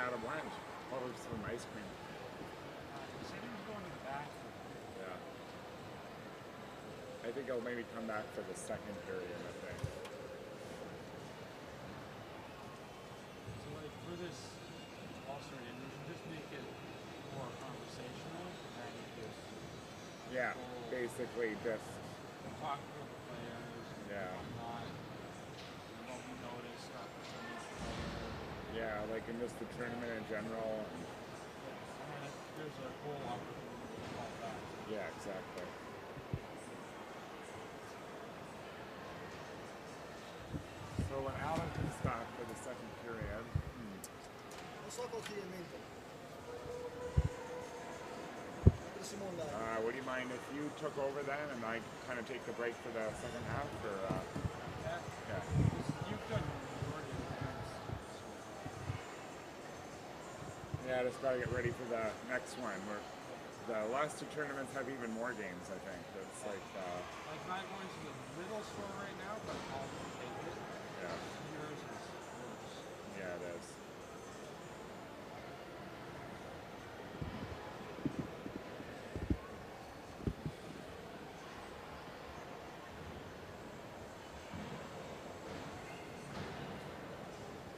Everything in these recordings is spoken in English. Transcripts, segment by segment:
Adam went. Probably some ice cream. He said he was going to the bathroom. Yeah. I think I'll maybe come back for the second period, I think. So like for this alternate, we should just make it more conversational than just Yeah, basically just talk to the players and whatnot, and what we noticed from each player. yeah, like in just the tournament in general. And And then there's a whole opportunity to call back. yeah, exactly. So when Alan comes back for the second period, would you mind if you took over then and I kind of take the break for the second half? Or, yeah. You've done the majority of the games. Yeah, just got to get ready for the next one. The last two tournaments have even more games, I think. It's like not going to the middle score right now, but I'll take it. Yeah. Yours is worse. Yeah, it is.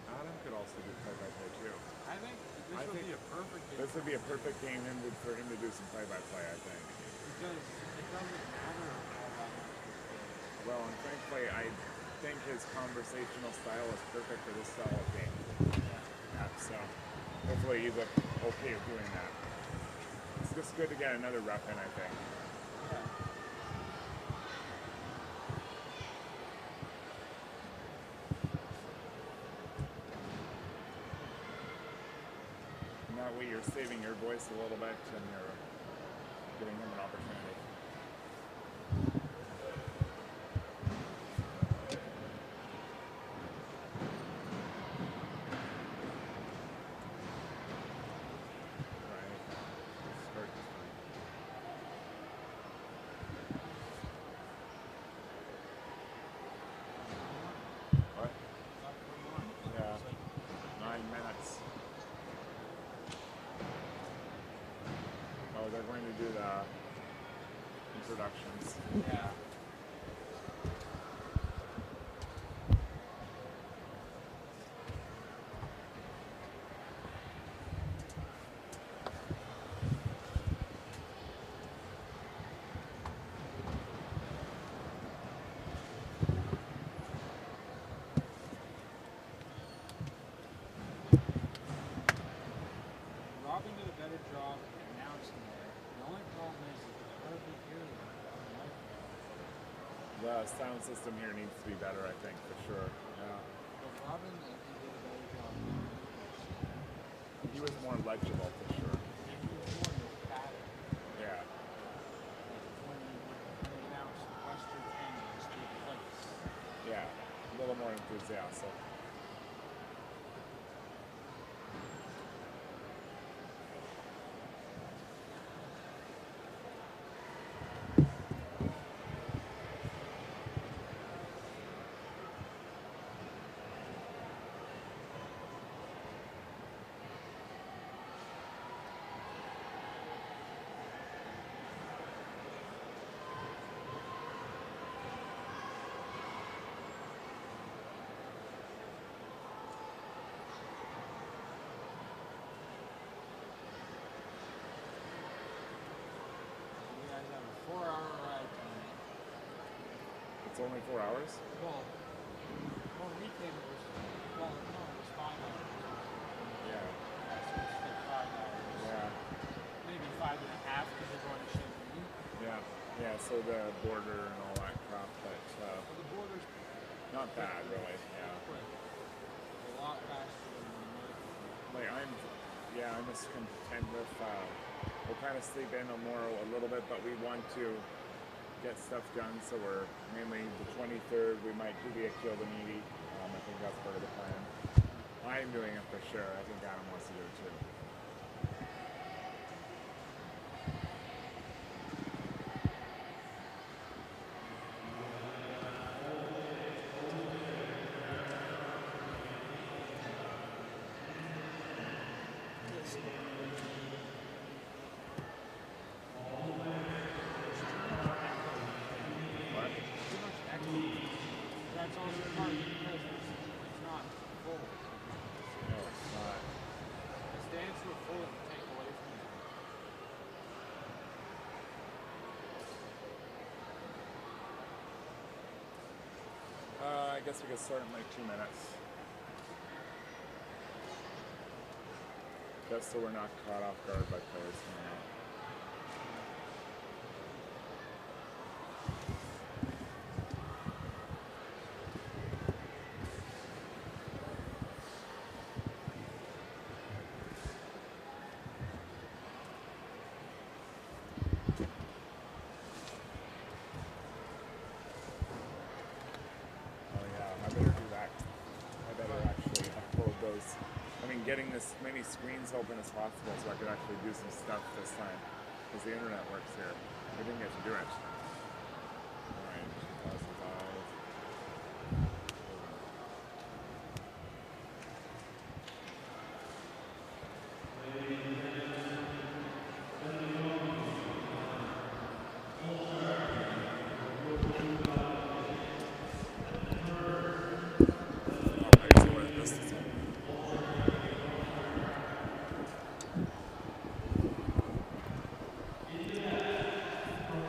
Adam could also do play-by-play too. I think this would be a perfect game. This would be a perfect game for him to do some play-by-play, I think. Because it doesn't matter all that much this game. Well, and frankly, I think his conversational style is perfect for this style of game. Yeah, so hopefully he's okay with doing that. It's just good to get another rep in, I think. Yeah. And that way you're saving your voice a little bit and you're giving him an opportunity. They're going to do the introductions. Yeah. Robin did a better job announcing there. The only problem is that it's hardly hearing it. The sound system here needs to be better, I think, for sure. Yeah. But Robin, I think, did a better job. He was more legible, for sure. And he was more in the pattern. Yeah. When he announced Western Canyons take place. Yeah. A little more enthusiastic. You guys have a 4-hour ride tonight. It's only 4 hours? Well, weekend it was, well, no, it was 5 hours. Yeah. So it's like 5 hours. Yeah. Maybe 5.5 because you're going to Champagne. Yeah. Yeah, so the border and all that crap, but Well, the border's not bad, really. Yeah. quick. A lot faster than the American. Like, I'm just content with, we'll kind of sleep in a little bit, but we want to get stuff done, so we're mainly the 23rd, we might do the Akil meeting. I think that's part of the plan. I'm doing it for sure. I think Adam wants to do it too. guess we could start in like 2 minutes. Just so we're not caught off guard by players coming out. Getting as many screens open as possible so I could actually do some stuff this time because the internet works here. We didn't get to do it. Alright, 2005.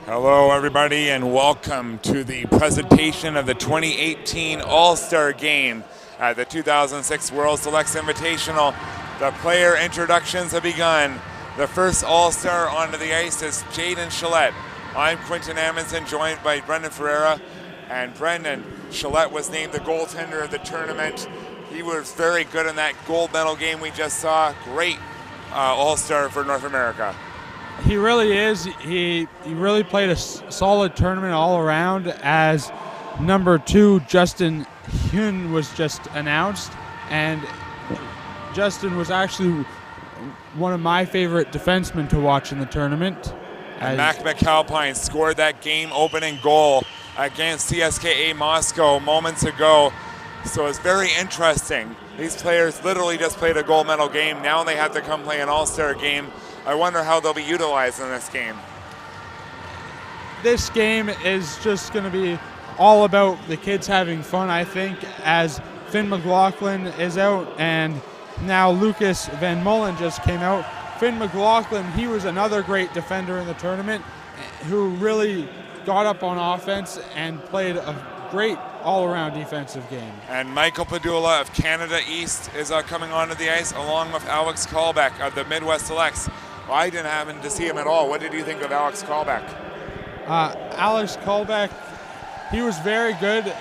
Hello everybody and welcome to the presentation of the 2018 All-Star Game at the 2006 World Selects Invitational. The player introductions have begun. The first All-Star onto the ice is Jaden Shillette. I'm Quinton Amundsen, joined by Brendan Ferreira. And Brendan, Shillette was named the goaltender of the tournament. He was very good in that gold medal game we just saw. Great All-Star for North America. He really is. He really played a solid tournament all around. As number 2, Justin Hyun was just announced, and Justin was actually one of my favorite defensemen to watch in the tournament. And Mac McAlpine scored that game-opening goal against CSKA Moscow moments ago, so it's very interesting. These players literally just played a gold medal game. Now they have to come play an all-star game. I wonder how they'll be utilized in this game. This game is just going to be all about the kids having fun, I think, as Finn McLaughlin is out and now Lucas Van Mullen just came out. Finn McLaughlin, he was another great defender in the tournament who really got up on offense and played a great all-around defensive game. And Michael Padula of Canada East is coming onto the ice along with Alex Callback of the Midwest Selects. Well, I didn't happen to see him at all. What did you think of Alex Callback? Alex Callback, he was very good.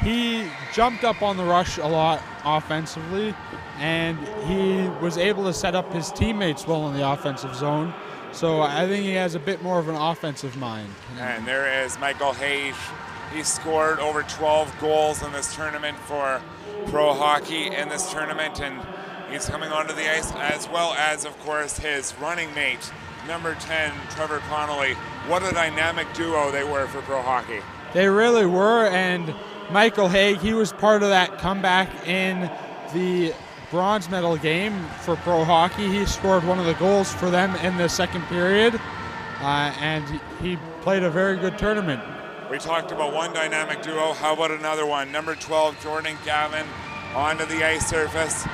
He jumped up on the rush a lot offensively, and he was able to set up his teammates well in the offensive zone. So I think he has a bit more of an offensive mind. And there is Michael Hayes. He scored over 12 goals in this tournament for pro hockey in this tournament, and he's coming onto the ice, as well as, of course, his running mate, number 10, Trevor Connolly. What a dynamic duo they were for pro hockey. They really were, and Michael Haig, he was part of that comeback in the bronze medal game for pro hockey. He scored one of the goals for them in the second period, and he played a very good tournament. We talked about one dynamic duo. How about another one? Number 12, Jordan Gavin, onto the ice surface.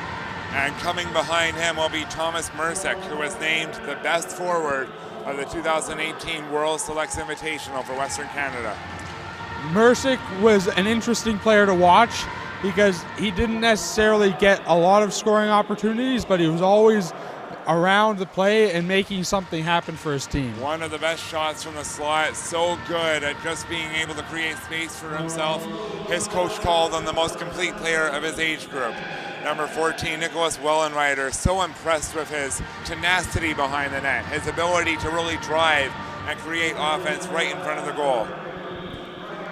And coming behind him will be Thomas Mercick, who was named the best forward of the 2018 World Selects Invitational for Western Canada. Mercick was an interesting player to watch because he didn't necessarily get a lot of scoring opportunities, but he was always around the play and making something happen for his team. One of the best shots from the slot, so good at just being able to create space for himself. His coach called him the most complete player of his age group. Number 14, Nicholas Wellenreiter, so impressed with his tenacity behind the net, his ability to really drive and create offense right in front of the goal.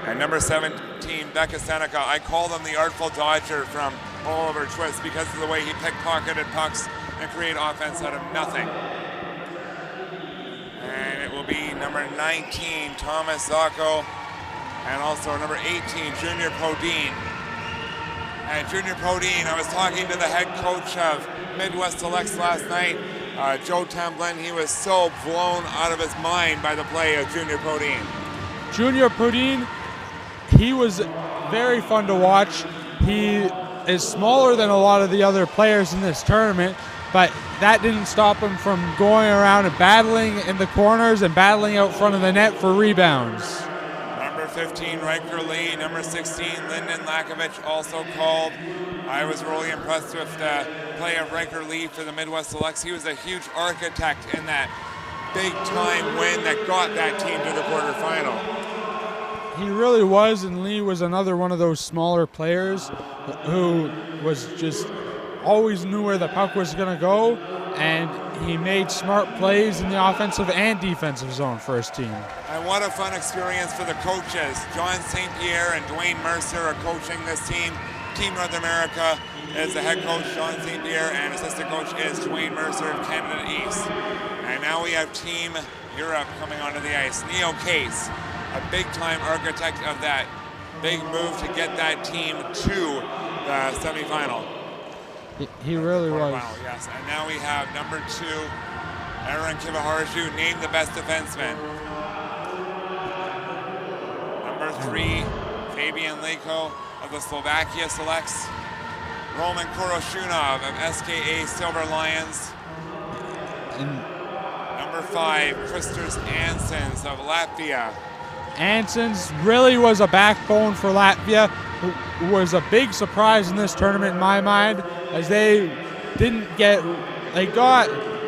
And number 17, Becca Seneca, I call him the Artful Dodger from Oliver Twist because of the way he pickpocketed pucks and create offense out of nothing. And it will be number 19, Thomas Zacco, and also number 18, Junior Podine. And Junior Podine, I was talking to the head coach of Midwest Selects last night, Joe Templin. He was so blown out of his mind by the play of Junior Podine. Junior Podine, he was very fun to watch. He is smaller than a lot of the other players in this tournament, but that didn't stop him from going around and battling in the corners and battling out front of the net for rebounds. Number 15, Riker Lee. Number 16, Lyndon Lakovich, also called. I was really impressed with the play of Riker Lee for the Midwest Selects. He was a huge architect in that big-time win that got that team to the quarterfinal. He really was, and Lee was another one of those smaller players who was just always knew where the puck was going to go, and he made smart plays in the offensive and defensive zone for his team. And what a fun experience for the coaches. John St. Pierre and Dwayne Mercer are coaching this team. Team North America is the head coach, John St. Pierre, and assistant coach is Dwayne Mercer of Canada East. And now we have Team Europe coming onto the ice. Neo Case, a big-time architect of that big move to get that team to the semifinal. He really was. Wow, yes. And now we have number 2, Aaron Kivaharju, named the best defenseman. Number 3, Fabian Leko of the Slovakia Selects. Roman Koroshunov of SKA Silver Lions. And number 5, Kristers Ansons of Latvia. Ansons really was a backbone for Latvia, who was a big surprise in this tournament in my mind, as they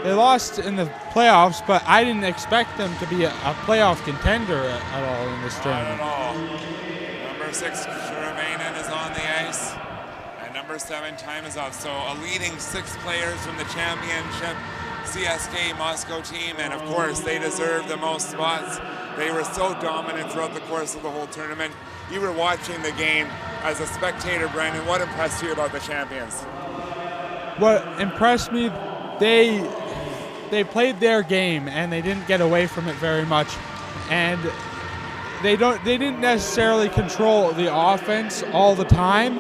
lost in the playoffs, but I didn't expect them to be a playoff contender at all in this tournament. Not at all. Number 6, Shuravainen is on the ice, and number 7, time is up. So a leading 6 players from the championship CSKA Moscow team, and of course they deserve the most spots. They were so dominant throughout the course of the whole tournament. You were watching the game as a spectator, Brendan. What impressed you about the champions? What impressed me, they played their game and they didn't get away from it very much, and they didn't necessarily control the offense all the time,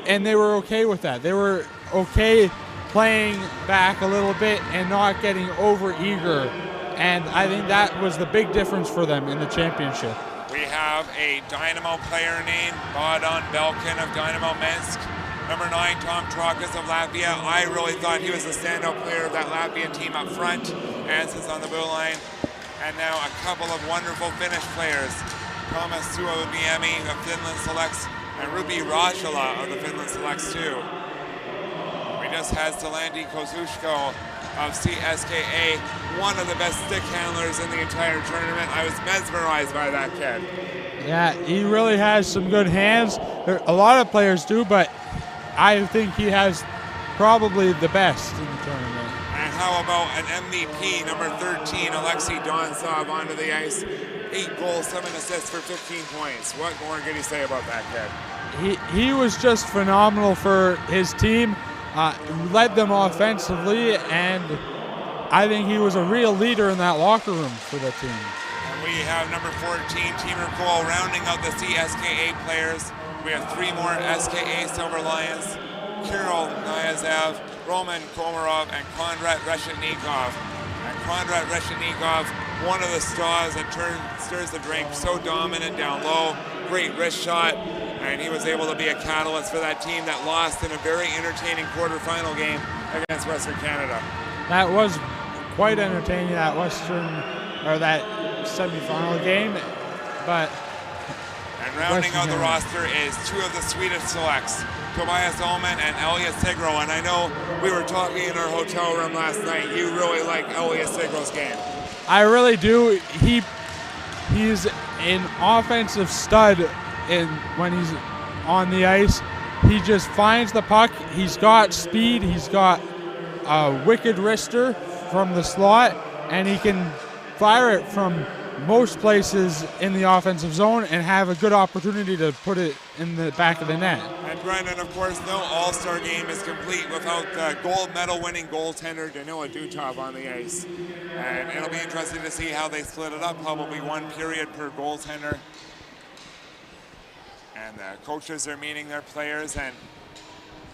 and they were okay with that. They were okay playing back a little bit and not getting over eager. And I think that was the big difference for them in the championship. We have a Dynamo player named Bohdan Belkin of Dynamo Minsk. Number 9, Tom Trakas of Latvia. I really thought he was the standout player of that Latvian team up front. Ansons on the blue line. And now a couple of wonderful Finnish players. Thomas Suoniemi of Finland Selects and Rupi Rajala of the Finland Selects too. We just had Selanti Kozushko of CSKA, one of the best stick handlers in the entire tournament. I was mesmerized by that kid. Yeah, he really has some good hands. A lot of players do, but I think he has probably the best in the tournament. And how about an MVP, number 13, Alexei Donsov onto the ice. 8 goals, 7 assists for 15 points. What more can you say about that kid? He was just phenomenal for his team. Led them offensively, and I think he was a real leader in that locker room for the team. And we have number 14, Timur Cole, rounding out the CSKA players. We have 3 more SKA Silver Lions, Kirill Nyazev, Roman Komarov, and Konrad Reshetnikov. And Konrad Reshetnikov, one of the stars that stirs the drink, so dominant down low, great wrist shot. And he was able to be a catalyst for that team that lost in a very entertaining quarterfinal game against Western Canada. That was quite entertaining, that that semifinal game. And rounding out the roster is 2 of the Swedish selects, Tobias Ullman and Elias Sigro. And I know we were talking in our hotel room last night. You really like Elias Sigro's game. I really do. He's an offensive stud. And when he's on the ice, he just finds the puck. He's got speed. He's got a wicked wrister from the slot, and he can fire it from most places in the offensive zone and have a good opportunity to put it in the back of the net. And Brendan, of course, no all-star game is complete without the gold medal winning goaltender Danila Dutov on the ice. And it'll be interesting to see how they split it up, probably 1 period per goaltender. And the coaches are meeting their players, and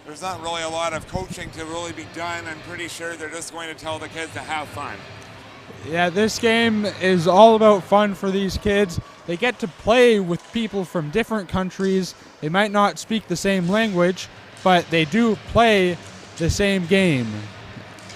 there's not really a lot of coaching to really be done. I'm pretty sure they're just going to tell the kids to have fun. Yeah, this game is all about fun for these kids. They get to play with people from different countries. They might not speak the same language, but they do play the same game.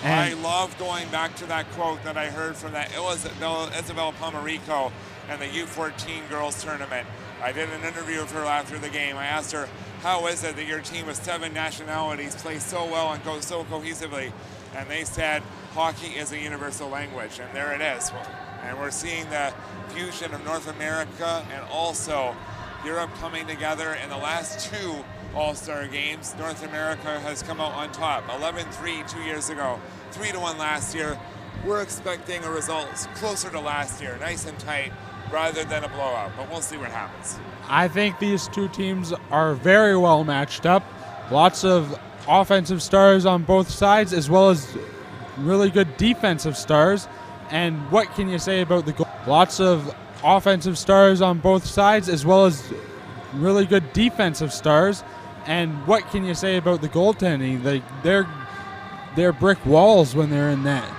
And I love going back to that quote that I heard from that Isabel Pomarico and the U14 girls tournament. I did an interview with her after the game. I asked her, how is it that your team with 7 nationalities plays so well and goes so cohesively? And they said, hockey is a universal language, and there it is. And we're seeing the fusion of North America and also Europe coming together. In the last 2 All-Star games, North America has come out on top. 11-3 2 years ago, 3-1 last year. We're expecting a result closer to last year, nice and tight, rather than a blowout, but we'll see what happens. I think these two teams are very well matched up. Lots of offensive stars on both sides, as well as really good defensive stars. And what can you say about the goal? Lots of offensive stars on both sides, as well as really good defensive stars. And what can you say about the goaltending? They're brick walls when they're in net.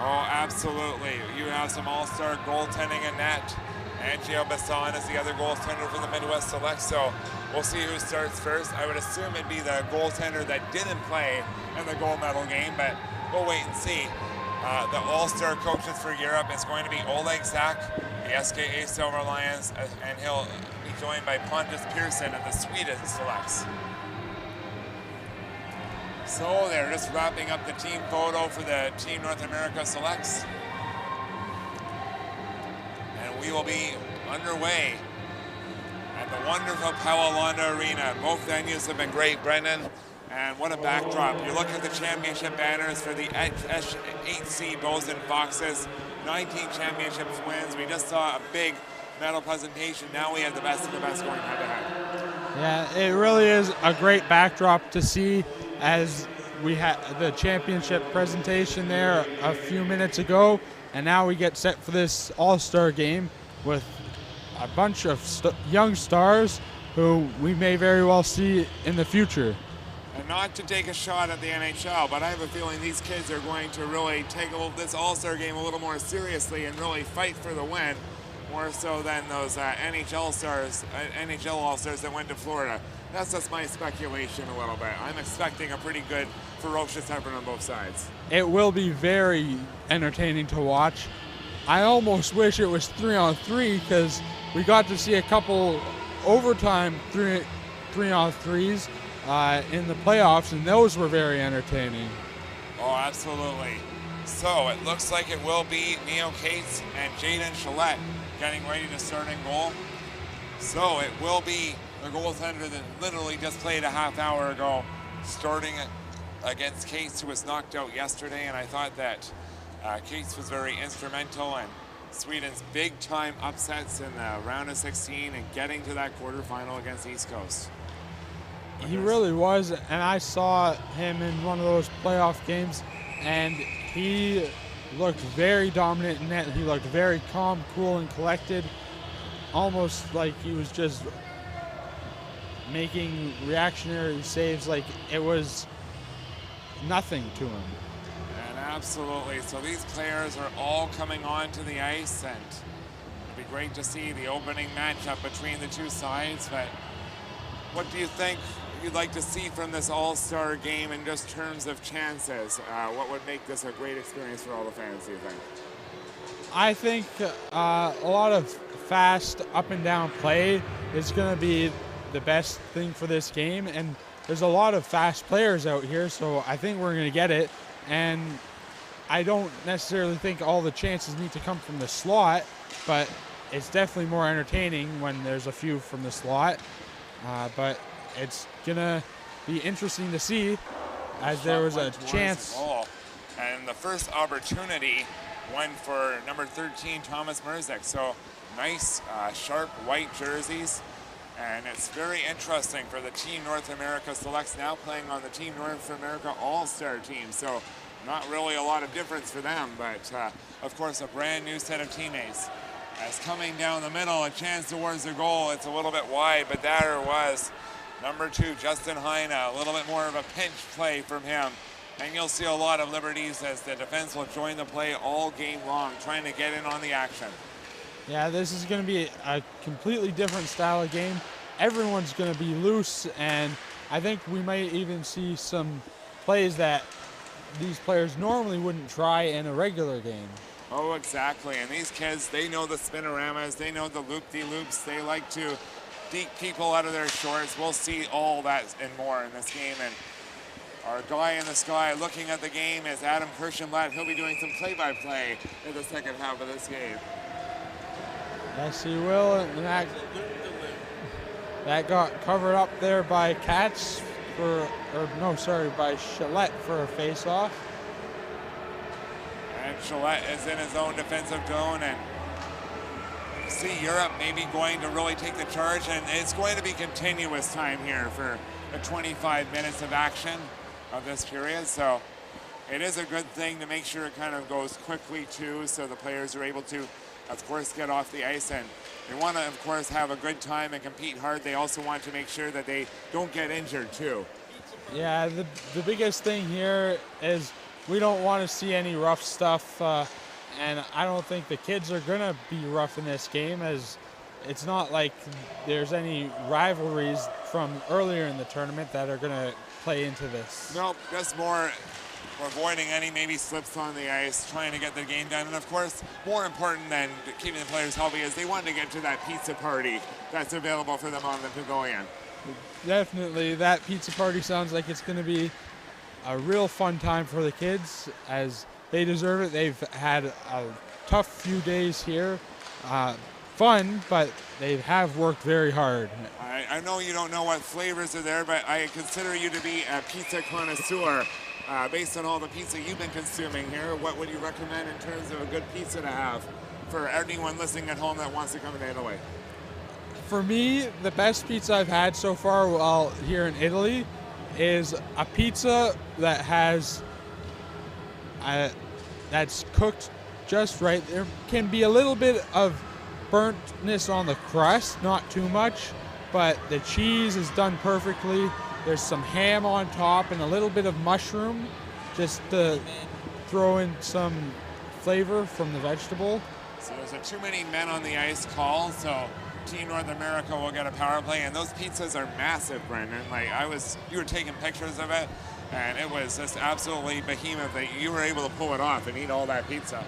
Oh, absolutely. You have some all-star goaltending in net. Angelo Bassan is the other goaltender for the Midwest Select, so we'll see who starts first. I would assume it'd be the goaltender that didn't play in the gold medal game, but we'll wait and see. The all-star coaches for Europe is going to be Oleg Zak, the SKA Silver Lions, and he'll be joined by Pontus Pearson of the Sweden Selects. So they're just wrapping up the team photo for the Team North America Selects. And we will be underway at the wonderful Paualanda Arena. Both venues have been great, Brendan. And what a backdrop. You look at the championship banners for the HC Bozen Foxes. 19 championships wins. We just saw a big medal presentation. Now we have the best of the best going head-to-head. Yeah, it really is a great backdrop to see, as we had the championship presentation there a few minutes ago, and now we get set for this all-star game with a bunch of young stars who we may very well see in the future. And not to take a shot at the NHL, but I have a feeling these kids are going to really take this all-star game a little more seriously and really fight for the win, more so than those NHL all-stars that went to Florida. That's just my speculation a little bit. I'm expecting a pretty good, ferocious effort on both sides. It will be very entertaining to watch. I almost wish it was 3-on-3, because we got to see a couple overtime 3-on-3s in the playoffs, and those were very entertaining. Oh, absolutely. So it looks like it will be Neo Cates and Jaden Chalette getting ready to start in goal. So it will be the goaltender that literally just played a half hour ago, starting against Cates, who was knocked out yesterday. And I thought that Cates was very instrumental in Sweden's big-time upsets in the round of 16 and getting to that quarterfinal against East Coast. He really was, and I saw him in one of those playoff games, and he looked very dominant in net. He looked very calm, cool, and collected, almost like he was just making reactionary saves like it was nothing to him. And absolutely. So these players are all coming onto the ice, and it'd be great to see the opening matchup between the two sides. But what do you think you'd like to see from this all-star game in just terms of chances? What would make this a great experience for all the fans, do you think? I think a lot of fast up and down play is going to be the best thing for this game, and there's a lot of fast players out here, so I think we're going to get it. And I don't necessarily think all the chances need to come from the slot, but it's definitely more entertaining when there's a few from the slot. But it's gonna be interesting to see, as there was a chance. And the first opportunity went for number 13, Thomas Merzek. So nice, sharp white jerseys. And it's very interesting for the Team North America Selects now playing on the Team North America All-Star team. So not really a lot of difference for them, but of course a brand new set of teammates. As coming down the middle, a chance towards the goal. It's a little bit wide, but there it was. Number 2, Justin Heine, a little bit more of a pinch play from him. And you'll see a lot of liberties as the defense will join the play all game long, trying to get in on the action. Yeah, this is going to be a completely different style of game. Everyone's going to be loose, and I think we might even see some plays that these players normally wouldn't try in a regular game. Oh, exactly. And these kids, they know the spinoramas, they know the loop-de-loops. They like to deke people out of their shorts. We'll see all that and more in this game. And our guy in the sky looking at the game is Adam Kirschenblatt. He'll be doing some play-by-play in the second half of this game. Yes, he will. And that got covered up there by Katz by Selects for a face-off. And Selects is in his own defensive zone, and see Europe maybe going to really take the charge, and it's going to be continuous time here for the 25 minutes of action of this period. So it is a good thing to make sure it kind of goes quickly too, so the players are able to, of course, get off the ice, and they want to, of course, have a good time and compete hard. They also want to make sure that they don't get injured too. Yeah, the biggest thing here is we don't want to see any rough stuff, and I don't think the kids are going to be rough in this game, as it's not like there's any rivalries from earlier in the tournament that are going to play into this. Nope, just more avoiding any maybe slips on the ice, trying to get the game done. And of course, more important than keeping the players healthy is they want to get to that pizza party that's available for them on the pavilion. Definitely, that pizza party sounds like it's going to be a real fun time for the kids, as they deserve it. They've had a tough few days here. Fun, but they have worked very hard. I know you don't know what flavors are there, but I consider you to be a pizza connoisseur. Based on all the pizza you've been consuming here, what would you recommend in terms of a good pizza to have for anyone listening at home that wants to come to Italy? For me, the best pizza I've had so far while here in Italy is a pizza that has that's cooked just right. There can be a little bit of burntness on the crust, not too much, but the cheese is done perfectly. There's some ham on top and a little bit of mushroom, just to throw in some flavor from the vegetable. So there's a too many men on the ice call, so Team North America will get a power play, and those pizzas are massive, Brendan. Like you were taking pictures of it, and it was just absolutely behemoth that you were able to pull it off and eat all that pizza.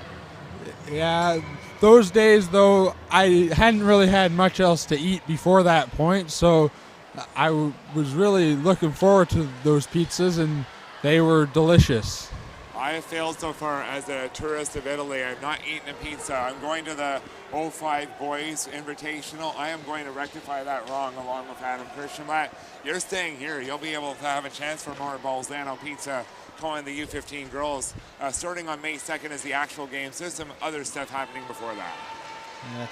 Yeah, those days though, I hadn't really had much else to eat before that point, so I was really looking forward to those pizzas, and they were delicious. I have failed so far as a tourist of Italy. I've not eaten a pizza. I'm going to the 05 Boys Invitational. I am going to rectify that wrong along with Adam Kirschenblatt. You're staying here. You'll be able to have a chance for more Bolzano pizza calling the U15 girls. Starting on May 2nd is the actual games. There's some other stuff happening before that. Yes.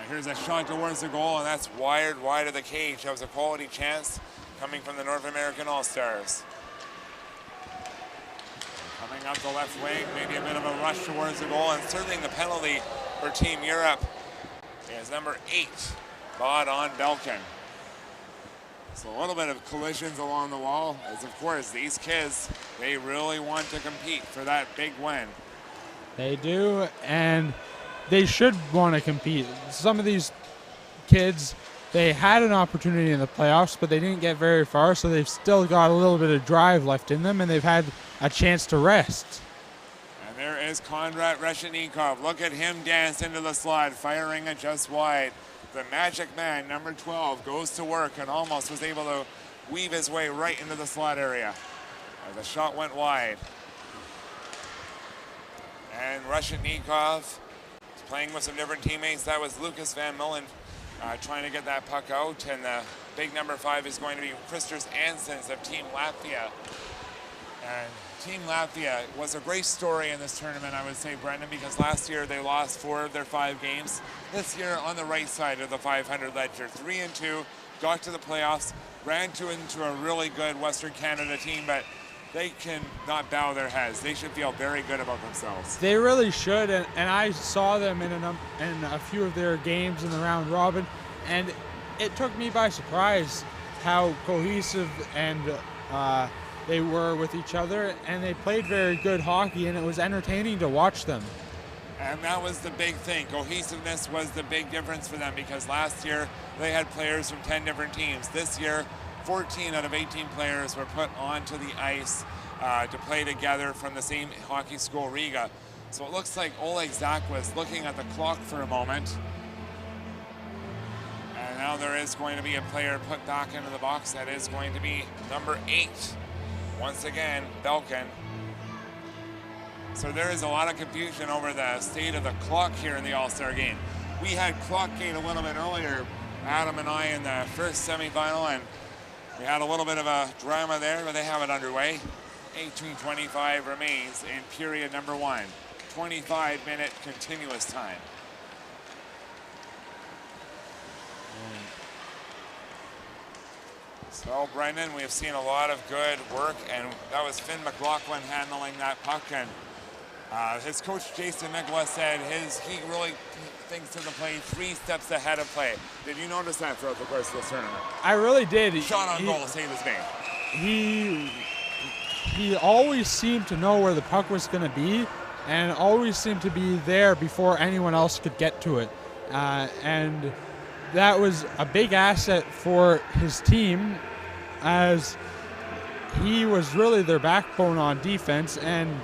Here's a shot towards the goal, and that's wired wide of the cage. That was a quality chance coming from the North American All-Stars. Coming up the left wing, maybe a bit of a rush towards the goal, and certainly the penalty for Team Europe is number 8, Bod on Belkin. So a little bit of collisions along the wall, as of course these kids, they really want to compete for that big win. They do, and they should want to compete. Some of these kids, they had an opportunity in the playoffs, but they didn't get very far, so they've still got a little bit of drive left in them, and they've had a chance to rest. And there is Konrad Reshetnikov. Look at him dance into the slot, firing it just wide. The magic man, number 12, goes to work and almost was able to weave his way right into the slot area. The shot went wide. And Reshetnikov is playing with some different teammates. That was Lucas Van Mullen trying to get that puck out. And the big number 5 is going to be Christers Ansons of Team Latvia. And Team Latvia was a great story in this tournament, I would say, Brendan, because last year they lost 4 of their 5 games. This year on the right side of the 500 ledger, 3-2, got to the playoffs, ran into a really good Western Canada team, but they can not bow their heads. They should feel very good about themselves. They really should, and I saw them in a few of their games in the round robin, and it took me by surprise how cohesive and they were with each other, and they played very good hockey, and it was entertaining to watch them. And that was the big thing. Cohesiveness was the big difference for them, because last year they had players from 10 different teams. This year, 14 out of 18 players were put onto the ice to play together from the same hockey school, Riga. So it looks like Oleg Zak was looking at the clock for a moment. And now there is going to be a player put back into the box. That is going to be number 8. Once again, Belkin. So there is a lot of confusion over the state of the clock here in the All-Star game. We had clock gate a little bit earlier, Adam and I, in the first semifinal, and we had a little bit of a drama there, but they have it underway. 18:25 remains in period number 1. 25-minute continuous time. So, Brendan, we have seen a lot of good work, and that was Finn McLaughlin handling that puck. And his coach, Jason Nicholas, said he really thinks of the play 3 steps ahead of play. Did you notice that throughout the course of this tournament? I really did. Shot on goal to save his name. He always seemed to know where the puck was going to be, and always seemed to be there before anyone else could get to it. And that was a big asset for his team, as he was really their backbone on defense. And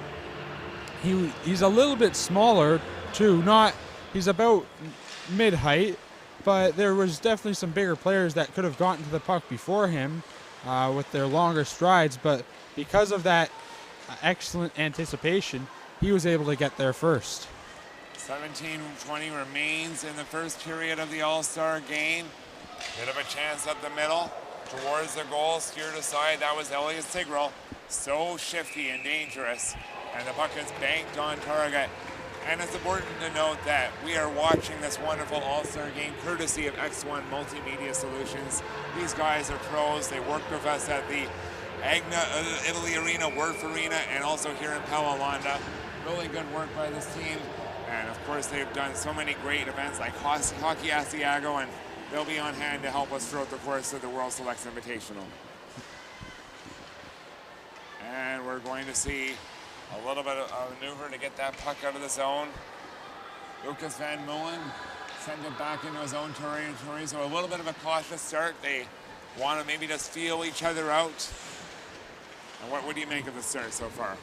he's a little bit smaller too. He's about mid-height, but there was definitely some bigger players that could have gotten to the puck before him with their longer strides. But because of that excellent anticipation, he was able to get there first. 17:20 remains in the first period of the All-Star game. Bit of a chance up the middle towards the goal, steered aside. That was Elliot Sigrel. So shifty and dangerous. And the puck is banked on target. And it's important to note that we are watching this wonderful All-Star game courtesy of X1 Multimedia Solutions. These guys are pros. They work with us at the Agna Italy Arena, Wurf Arena, and also here in Palalanda. Really good work by this team. And of course, they've done so many great events like Hockey Asiago, and they'll be on hand to help us throughout the course of the World Selects Invitational. And we're going to see a little bit of a maneuver to get that puck out of the zone. Lucas Van Mullen sent it back into his own territory, so a little bit of a cautious start. They want to maybe just feel each other out. And what do you make of the start so far?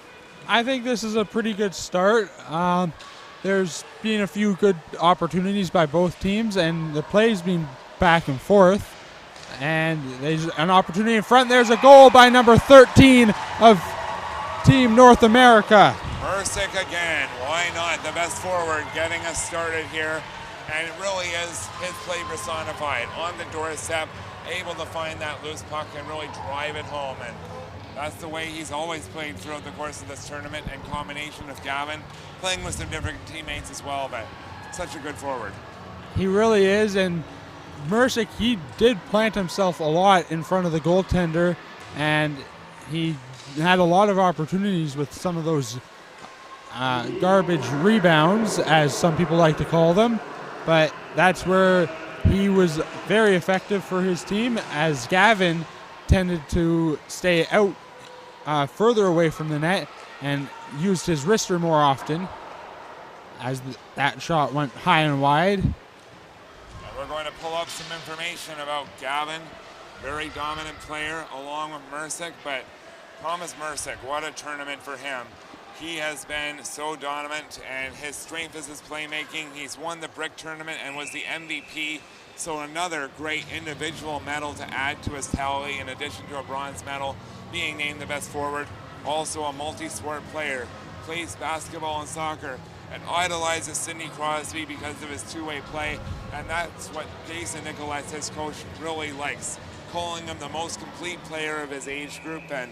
I think this is a pretty good start. There's been a few good opportunities by both teams, and the play's been back and forth. And there's an opportunity in front. There's a goal by number 13 of Team North America. Mersick again. Why not? The best forward getting us started here. And it really is his play personified. On the doorstep, able to find that loose puck and really drive it home. And that's the way he's always played throughout the course of this tournament, in combination with Gavin, playing with some different teammates as well, but such a good forward. He really is, and Mersick, he did plant himself a lot in front of the goaltender, and he had a lot of opportunities with some of those garbage rebounds, as some people like to call them, but that's where he was very effective for his team, as Gavin tended to stay out further away from the net and used his wrister more often, as that shot went high and wide. And we're going to pull up some information about Gavin, very dominant player along with Mersick, but Thomas Mersick, what a tournament for him. He has been so dominant, and his strength is his playmaking. He's won the Brick tournament and was the MVP. So another great individual medal to add to his tally, in addition to a bronze medal, being named the best forward. Also a multi-sport player, plays basketball and soccer, and idolizes Sidney Crosby because of his two-way play. And that's what Jason Nicholas, his coach, really likes, calling him the most complete player of his age group. And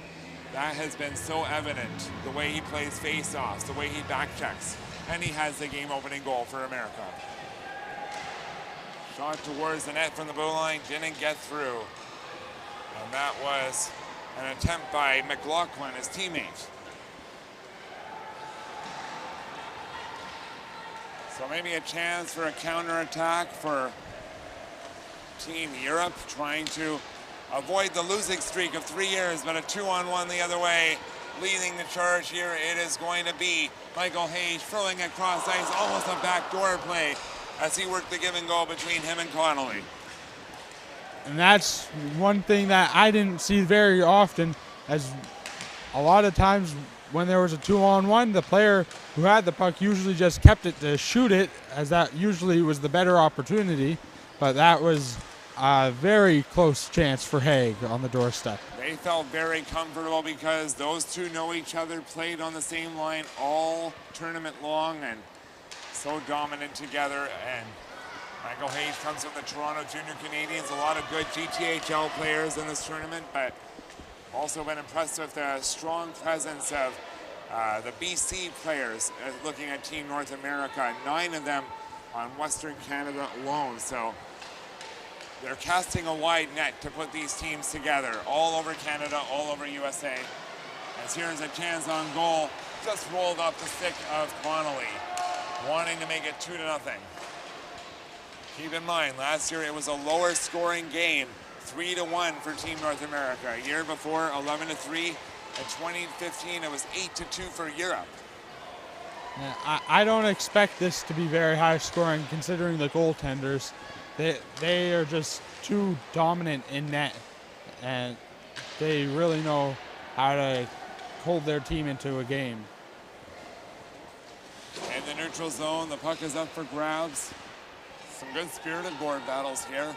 that has been so evident, the way he plays face-offs, the way he back-checks. And he has the game-opening goal for America. Shot towards the net from the blue line, didn't get through. And that was an attempt by McLaughlin, his teammate. So maybe a chance for a counterattack for Team Europe, trying to avoid the losing streak of 3 years, but a 2-on-1 the other way. Leading the charge here, it is going to be Michael Hayes throwing across ice, almost a backdoor play, as he worked the give and go between him and Connolly. And that's one thing that I didn't see very often, as a lot of times when there was a 2-on-1, the player who had the puck usually just kept it to shoot it, as that usually was the better opportunity. But that was a very close chance for Haig on the doorstep. They felt very comfortable because those two know each other, played on the same line all tournament long, and so dominant together. And Michael Hayes comes from the Toronto Junior Canadiens. A lot of good GTHL players in this tournament, but also been impressed with the strong presence of the BC players looking at Team North America. 9 of them on Western Canada alone. So they're casting a wide net to put these teams together all over Canada, all over USA. As here's a chance on goal, just rolled off the stick of Connolly, wanting to make it 2-0. Keep in mind, last year it was a lower scoring game, 3-1 for Team North America. A year before, 11-3. In 2015, it was 8-2 for Europe. Yeah, I don't expect this to be very high scoring considering the goaltenders. They are just too dominant in net, and they really know how to hold their team into a game. In the neutral zone, the puck is up for grabs. Some good spirited board battles here.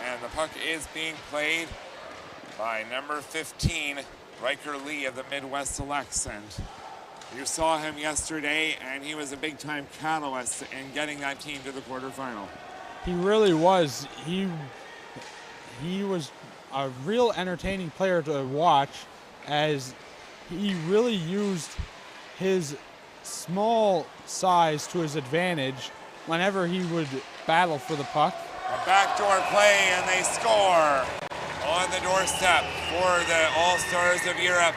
And the puck is being played by number 15, Riker Lee of the Midwest Selects. And you saw him yesterday, and he was a big-time catalyst in getting that team to the quarterfinal. He really was. He was a real entertaining player to watch, as he really used his small size to his advantage whenever he would battle for the puck. A backdoor play, and they score on the doorstep for the All-Stars of Europe.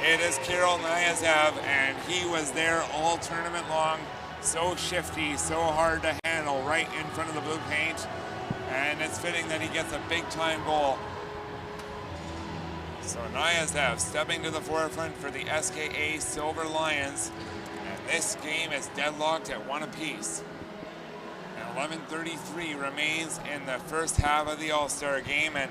It is Kirill Nyazev, and he was there all tournament long. So shifty, so hard to handle right in front of the blue paint. And it's fitting that he gets a big-time goal. So Nyazev stepping to the forefront for the SKA Silver Lions. And this game is deadlocked at 1 apiece. And 11:33 remains in the first half of the All-Star game. And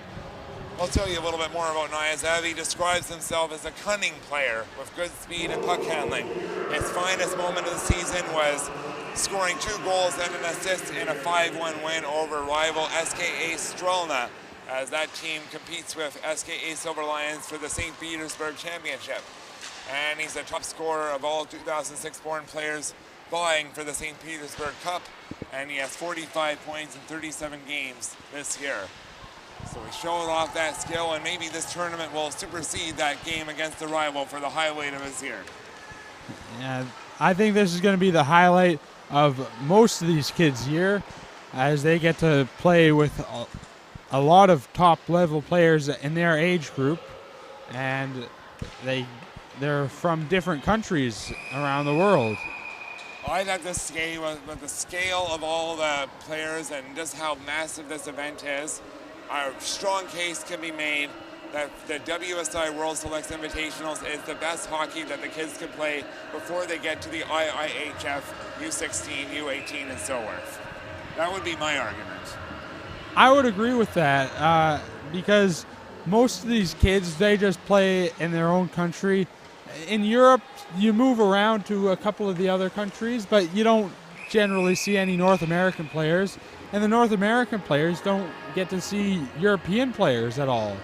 I'll tell you a little bit more about Nyazev. He describes himself as a cunning player with good speed and puck handling. His finest moment of the season was scoring 2 goals and an assist in a 5-1 win over rival SKA Strelna, as that team competes with SKA Silver Lions for the St. Petersburg Championship. And he's the top scorer of all 2006-born players vying for the St. Petersburg Cup, and he has 45 points in 37 games this year. So he showed off that skill, and maybe this tournament will supersede that game against the rival for the highlight of his year. Yeah, I think this is going to be the highlight of most of these kids' year, as they get to play with a lot of top-level players in their age group, and they're from different countries around the world. I like the scale, with the scale of all the players and just how massive this event is. A strong case can be made that the WSI World Selects Invitationals is the best hockey that the kids can play before they get to the IIHF, U16, U18, and so forth. That would be my argument. I would agree with that, because most of these kids, they just play in their own country. In Europe, you move around to a couple of the other countries, but you don't generally see any North American players. And the North American players don't get to see European players at all.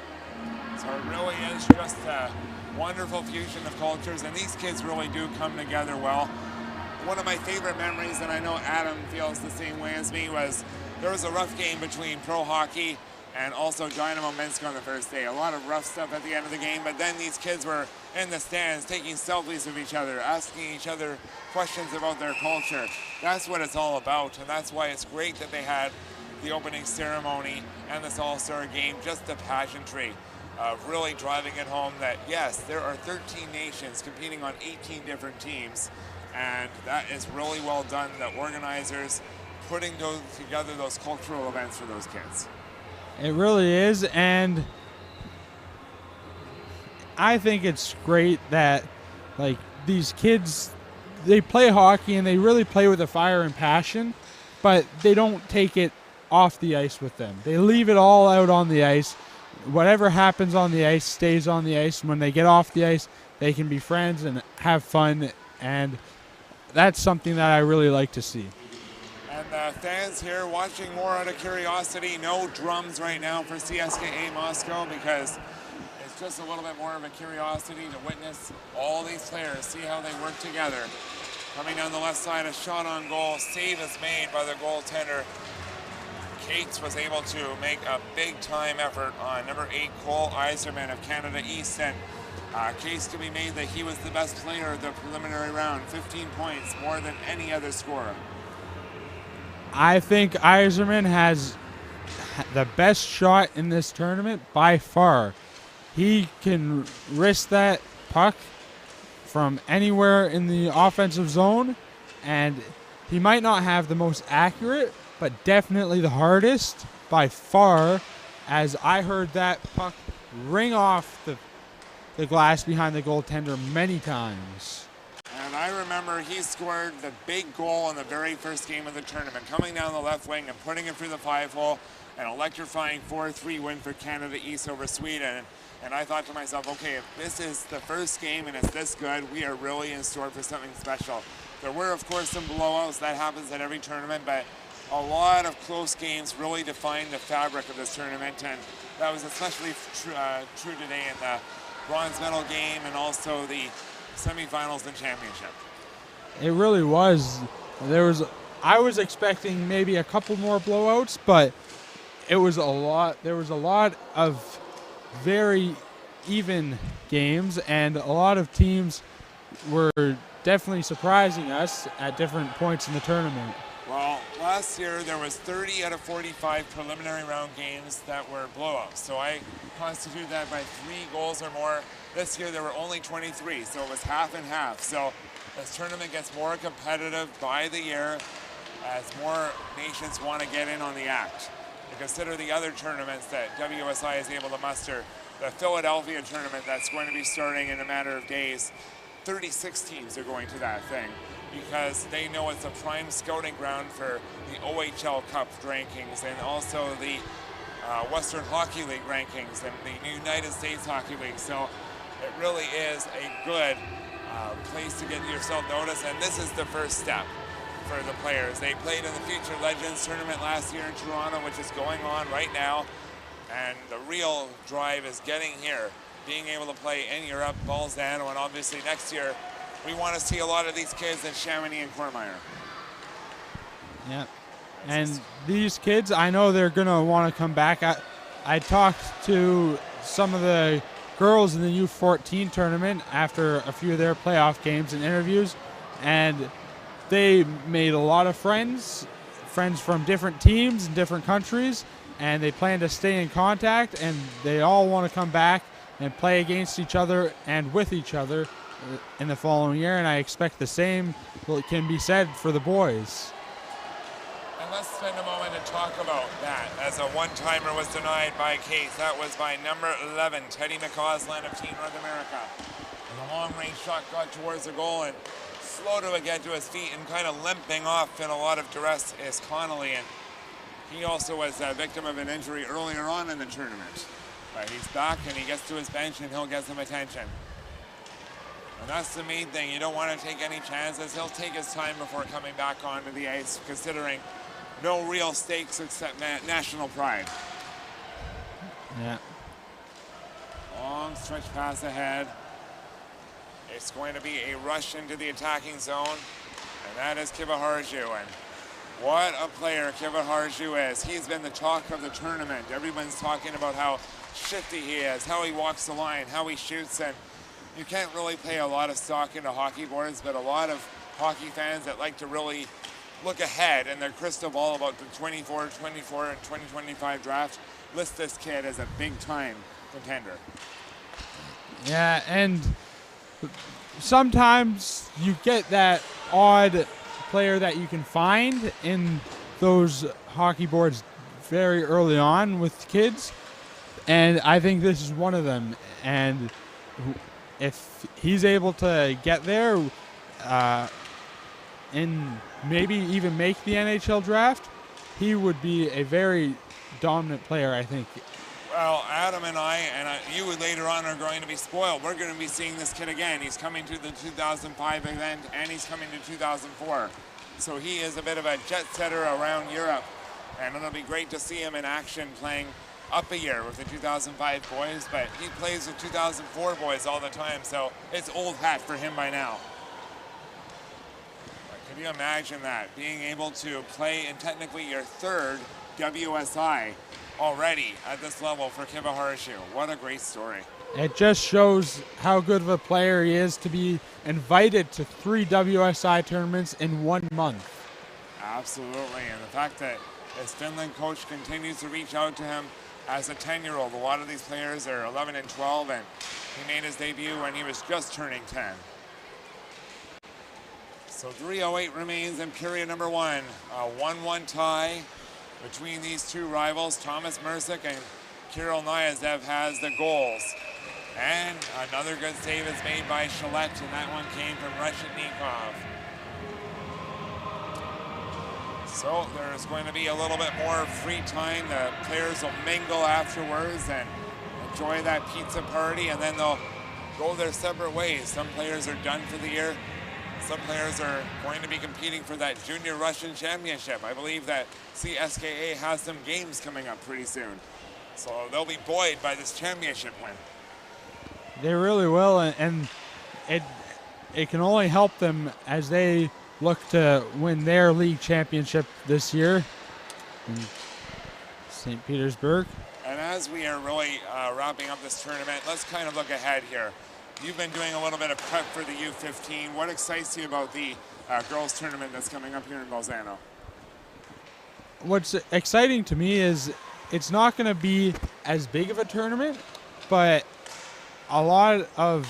So it really is just a wonderful fusion of cultures, and these kids really do come together well. One of my favorite memories, and I know Adam feels the same way as me, was there was a rough game between Pro Hockey and also Dynamo Minsk on the first day. A lot of rough stuff at the end of the game, but then these kids were in the stands taking selfies of each other, asking each other questions about their culture. That's what it's all about, and that's why it's great that they had the opening ceremony and this All-Star game, just the pageantry of really driving it home that, yes, there are 13 nations competing on 18 different teams, and that is really well done, the organizers putting together those cultural events for those kids. It really is, and I think it's great that, like, these kids, they play hockey and they really play with a fire and passion, but they don't take it off the ice with them. They leave it all out on the ice. Whatever happens on the ice stays on the ice. When they get off the ice, they can be friends and have fun, and that's something that I really like to see. And the fans here watching more out of curiosity. No drums right now for CSKA Moscow because it's just a little bit more of a curiosity to witness all these players, see how they work together. Coming down the left side, a shot on goal. Save is made by the goaltender. Cates was able to make a big-time effort on number 8, Cole Iserman of Canada East, and case to be made that he was the best player of the preliminary round. 15 points, more than any other scorer. I think Iserman has the best shot in this tournament by far. He can wrist that puck from anywhere in the offensive zone, and he might not have the most accurate, but definitely the hardest by far, as I heard that puck ring off the glass behind the goaltender many times. And I remember he scored the big goal in the very first game of the tournament, coming down the left wing and putting it through the 5-hole, an electrifying 4-3 win for Canada East over Sweden. And I thought to myself, okay, if this is the first game and it's this good, we are really in store for something special. There were, of course, some blowouts. That happens at every tournament, but a lot of close games really defined the fabric of this tournament, and that was especially true today in the bronze medal game and also the semifinals and championship. It really was. I was expecting maybe a couple more blowouts, but it was a lot. There was a lot of very even games, and a lot of teams were definitely surprising us at different points in the tournament. Well, last year there was 30 out of 45 preliminary round games that were blowouts. So I constituted that by 3 goals or more. This year there were only 23, so it was half and half. So this tournament gets more competitive by the year as more nations want to get in on the act. To consider the other tournaments that WSI is able to muster, the Philadelphia tournament that's going to be starting in a matter of days, 36 teams are going to that thing, because they know it's a prime scouting ground for the OHL Cup rankings and also the Western Hockey League rankings and the United States Hockey League. So it really is a good place to get yourself noticed, and this is the first step for the players. They played in the Future Legends tournament last year in Toronto, which is going on right now, and the real drive is getting here, being able to play in Europe, Bolzano, and obviously next year we want to see a lot of these kids in Chamonix and Cormier. Yeah, and these kids, I know they're going to want to come back. I talked to some of the girls in the U14 tournament after a few of their playoff games and interviews, and they made a lot of friends from different teams and different countries, and they plan to stay in contact, and they all want to come back and play against each other and with each other in the following year, and I expect the same can be said for the boys. And let's spend a moment to talk about that, as a one-timer was denied by Case. That was by number 11, Teddy McCausland of Team North America. And a long-range shot got towards the goal, and slow to get to his feet and kind of limping off in a lot of duress is Connolly, and he also was a victim of an injury earlier on in the tournament. But he's back and he gets to his bench and he'll get some attention. And that's the main thing. You don't want to take any chances. He'll take his time before coming back onto the ice, considering no real stakes except national pride. Yeah. Long stretch pass ahead. It's going to be a rush into the attacking zone, and that is Kivaharju. And what a player Kivaharju is. He's been the talk of the tournament. Everyone's talking about how shifty he is, how he walks the line, how he shoots, and you can't really pay a lot of stock into hockey boards, but a lot of hockey fans that like to really look ahead in their crystal ball about the 24 and 2025 draft list this kid as a big-time contender. Yeah, and sometimes you get that odd player that you can find in those hockey boards very early on with kids, and I think this is one of them. And if he's able to get there and maybe even make the NHL draft, he would be a very dominant player, I think. Well, Adam and I, and you later on are going to be spoiled. We're going to be seeing this kid again. He's coming to the 2005 event, and he's coming to 2004. So he is a bit of a jet setter around Europe, and it'll be great to see him in action playing up a year with the 2005 boys, but he plays with 2004 boys all the time, so it's old hat for him by now. But can you imagine that, being able to play in technically your third WSI already at this level for Kiva Harshu? What a great story. It just shows how good of a player he is to be invited to 3 WSI tournaments in 1 month. Absolutely, and the fact that his Finland coach continues to reach out to him as a 10-year-old. A lot of these players are 11 and 12, and he made his debut when he was just turning 10. So 3:08 remains in period number 1. A 1-1 tie between these two rivals. Thomas Mersick and Kirill Nyazev has the goals. And another good save is made by Select, and that one came from Reshetnikov. So there's going to be a little bit more free time. The players will mingle afterwards and enjoy that pizza party, and then they'll go their separate ways. Some players are done for the year. Some players are going to be competing for that Junior Russian Championship. I believe that CSKA has some games coming up pretty soon. So they'll be buoyed by this championship win. They really will, and it can only help them as they look to win their league championship this year in St. Petersburg. And as we are really wrapping up this tournament, let's kind of look ahead here. You've been doing a little bit of prep for the U15. What excites you about the girls tournament that's coming up here in Bolzano? What's exciting to me is it's not going to be as big of a tournament, but a lot of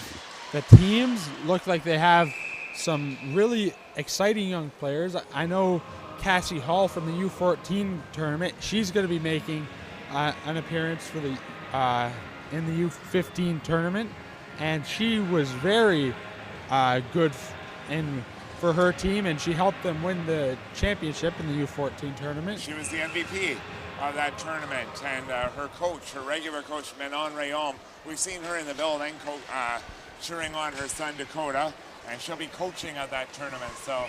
the teams look like they have some really exciting young players. I know Cassie Hall from the U14 tournament. She's going to be making an appearance for the in the U15 tournament, and she was very good for her team, and she helped them win the championship in the U14 tournament. She was the MVP of that tournament, and her coach, her regular coach, Menon Rayom, we've seen her in the building cheering on her son Dakota, and she'll be coaching at that tournament. So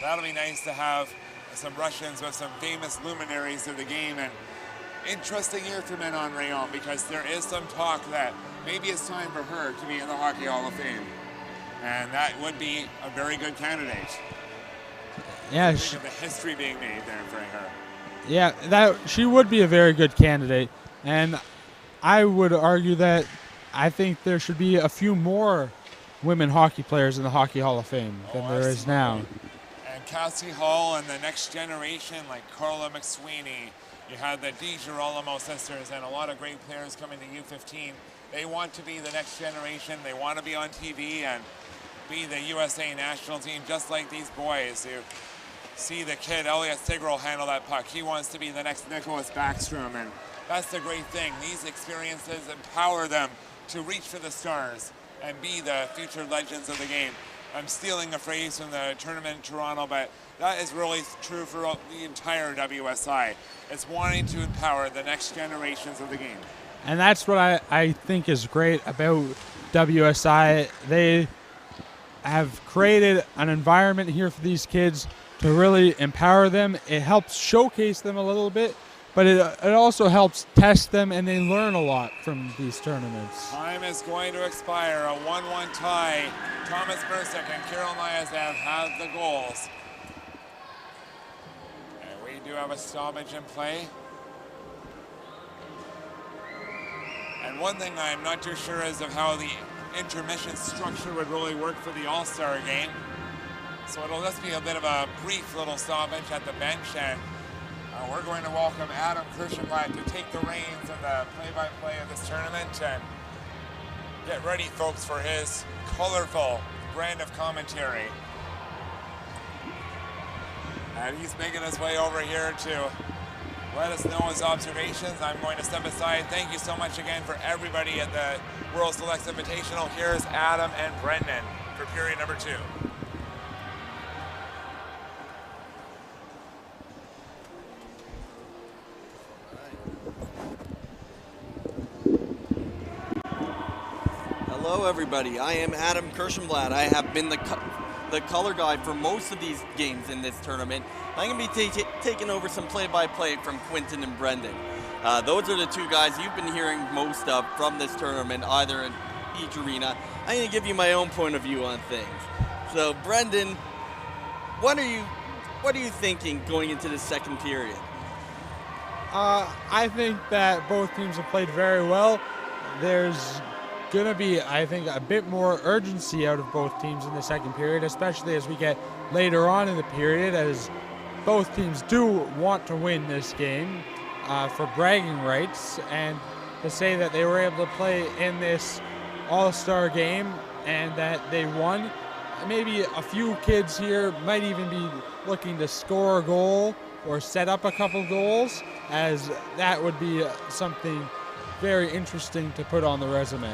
that'll be nice to have some Russians with some famous luminaries of the game. And interesting year for Menon Rayom, because there is some talk that maybe it's time for her to be in the Hockey Hall of Fame. And that would be a very good candidate. Yeah, Think of the history being made there for her. Yeah, that she would be a very good candidate, and I would argue that I think there should be a few more women hockey players in the Hockey Hall of Fame than there is now. And Cassie Hall and the next generation, like Carla McSweeney, you had the DiGirolamo sisters, and a lot of great players coming to U15. They want to be the next generation. They want to be on TV and be the USA national team, just like these boys. You see the kid, Elliot Sigrel, handle that puck. He wants to be the next Nicholas Backstrom, and that's the great thing. These experiences empower them to reach for the stars and be the future legends of the game. I'm stealing a phrase from the tournament in Toronto, but that is really true for the entire WSI. It's wanting to empower the next generations of the game. And that's what I think is great about WSI. They have created an environment here for these kids to really empower them. It helps showcase them a little bit, but it also helps test them, and they learn a lot from these tournaments. Time is going to expire. A 1-1 tie. Thomas Mersick and Kirill Nyazev have the goals. And we do have a stoppage in play. And one thing I'm not too sure is of how the intermission structure would really work for the All-Star game. So it'll just be a bit of a brief little stoppage at the bench, and we're going to welcome Adam Kirschenblatt to take the reins of the play-by-play of this tournament. And get ready, folks, for his colorful brand of commentary. And he's making his way over here to let us know his observations. I'm going to step aside. Thank you so much again for everybody at the World Selects Invitational. Here's Adam and Brendan for period number 2. Hello, everybody. I am Adam Kirschenblatt. I have been the color guy for most of these games in this tournament. I'm going to be taking over some play-by-play from Quentin and Brendan. Those are the two guys you've been hearing most of from this tournament, either in each arena. I'm going to give you my own point of view on things. So, Brendan, what are you thinking going into the second period? I think that both teams have played very well. There's going to be, I think, a bit more urgency out of both teams in the second period, especially as we get later on in the period, as both teams do want to win this game for bragging rights, and to say that they were able to play in this all-star game and that they won. Maybe a few kids here might even be looking to score a goal or set up a couple goals, as that would be something very interesting to put on the resume.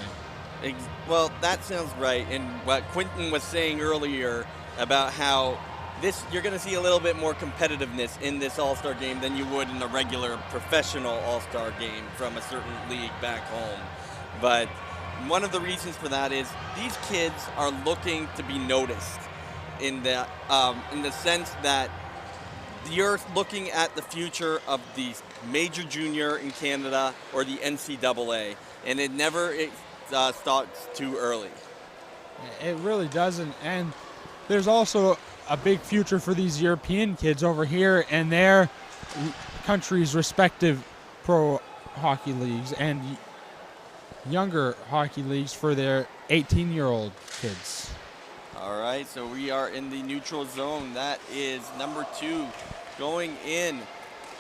Well, that sounds right. And what Quentin was saying earlier about how you're going to see a little bit more competitiveness in this All-Star game than you would in a regular professional All-Star game from a certain league back home. But one of the reasons for that is these kids are looking to be noticed in the sense that you're looking at the future of the major junior in Canada or the NCAA, and it never starts too early. It really doesn't. And there's also a big future for these European kids over here and their country's respective pro hockey leagues and younger hockey leagues for their 18-year-old kids. All right, so we are in the neutral zone. That is number 2 going in,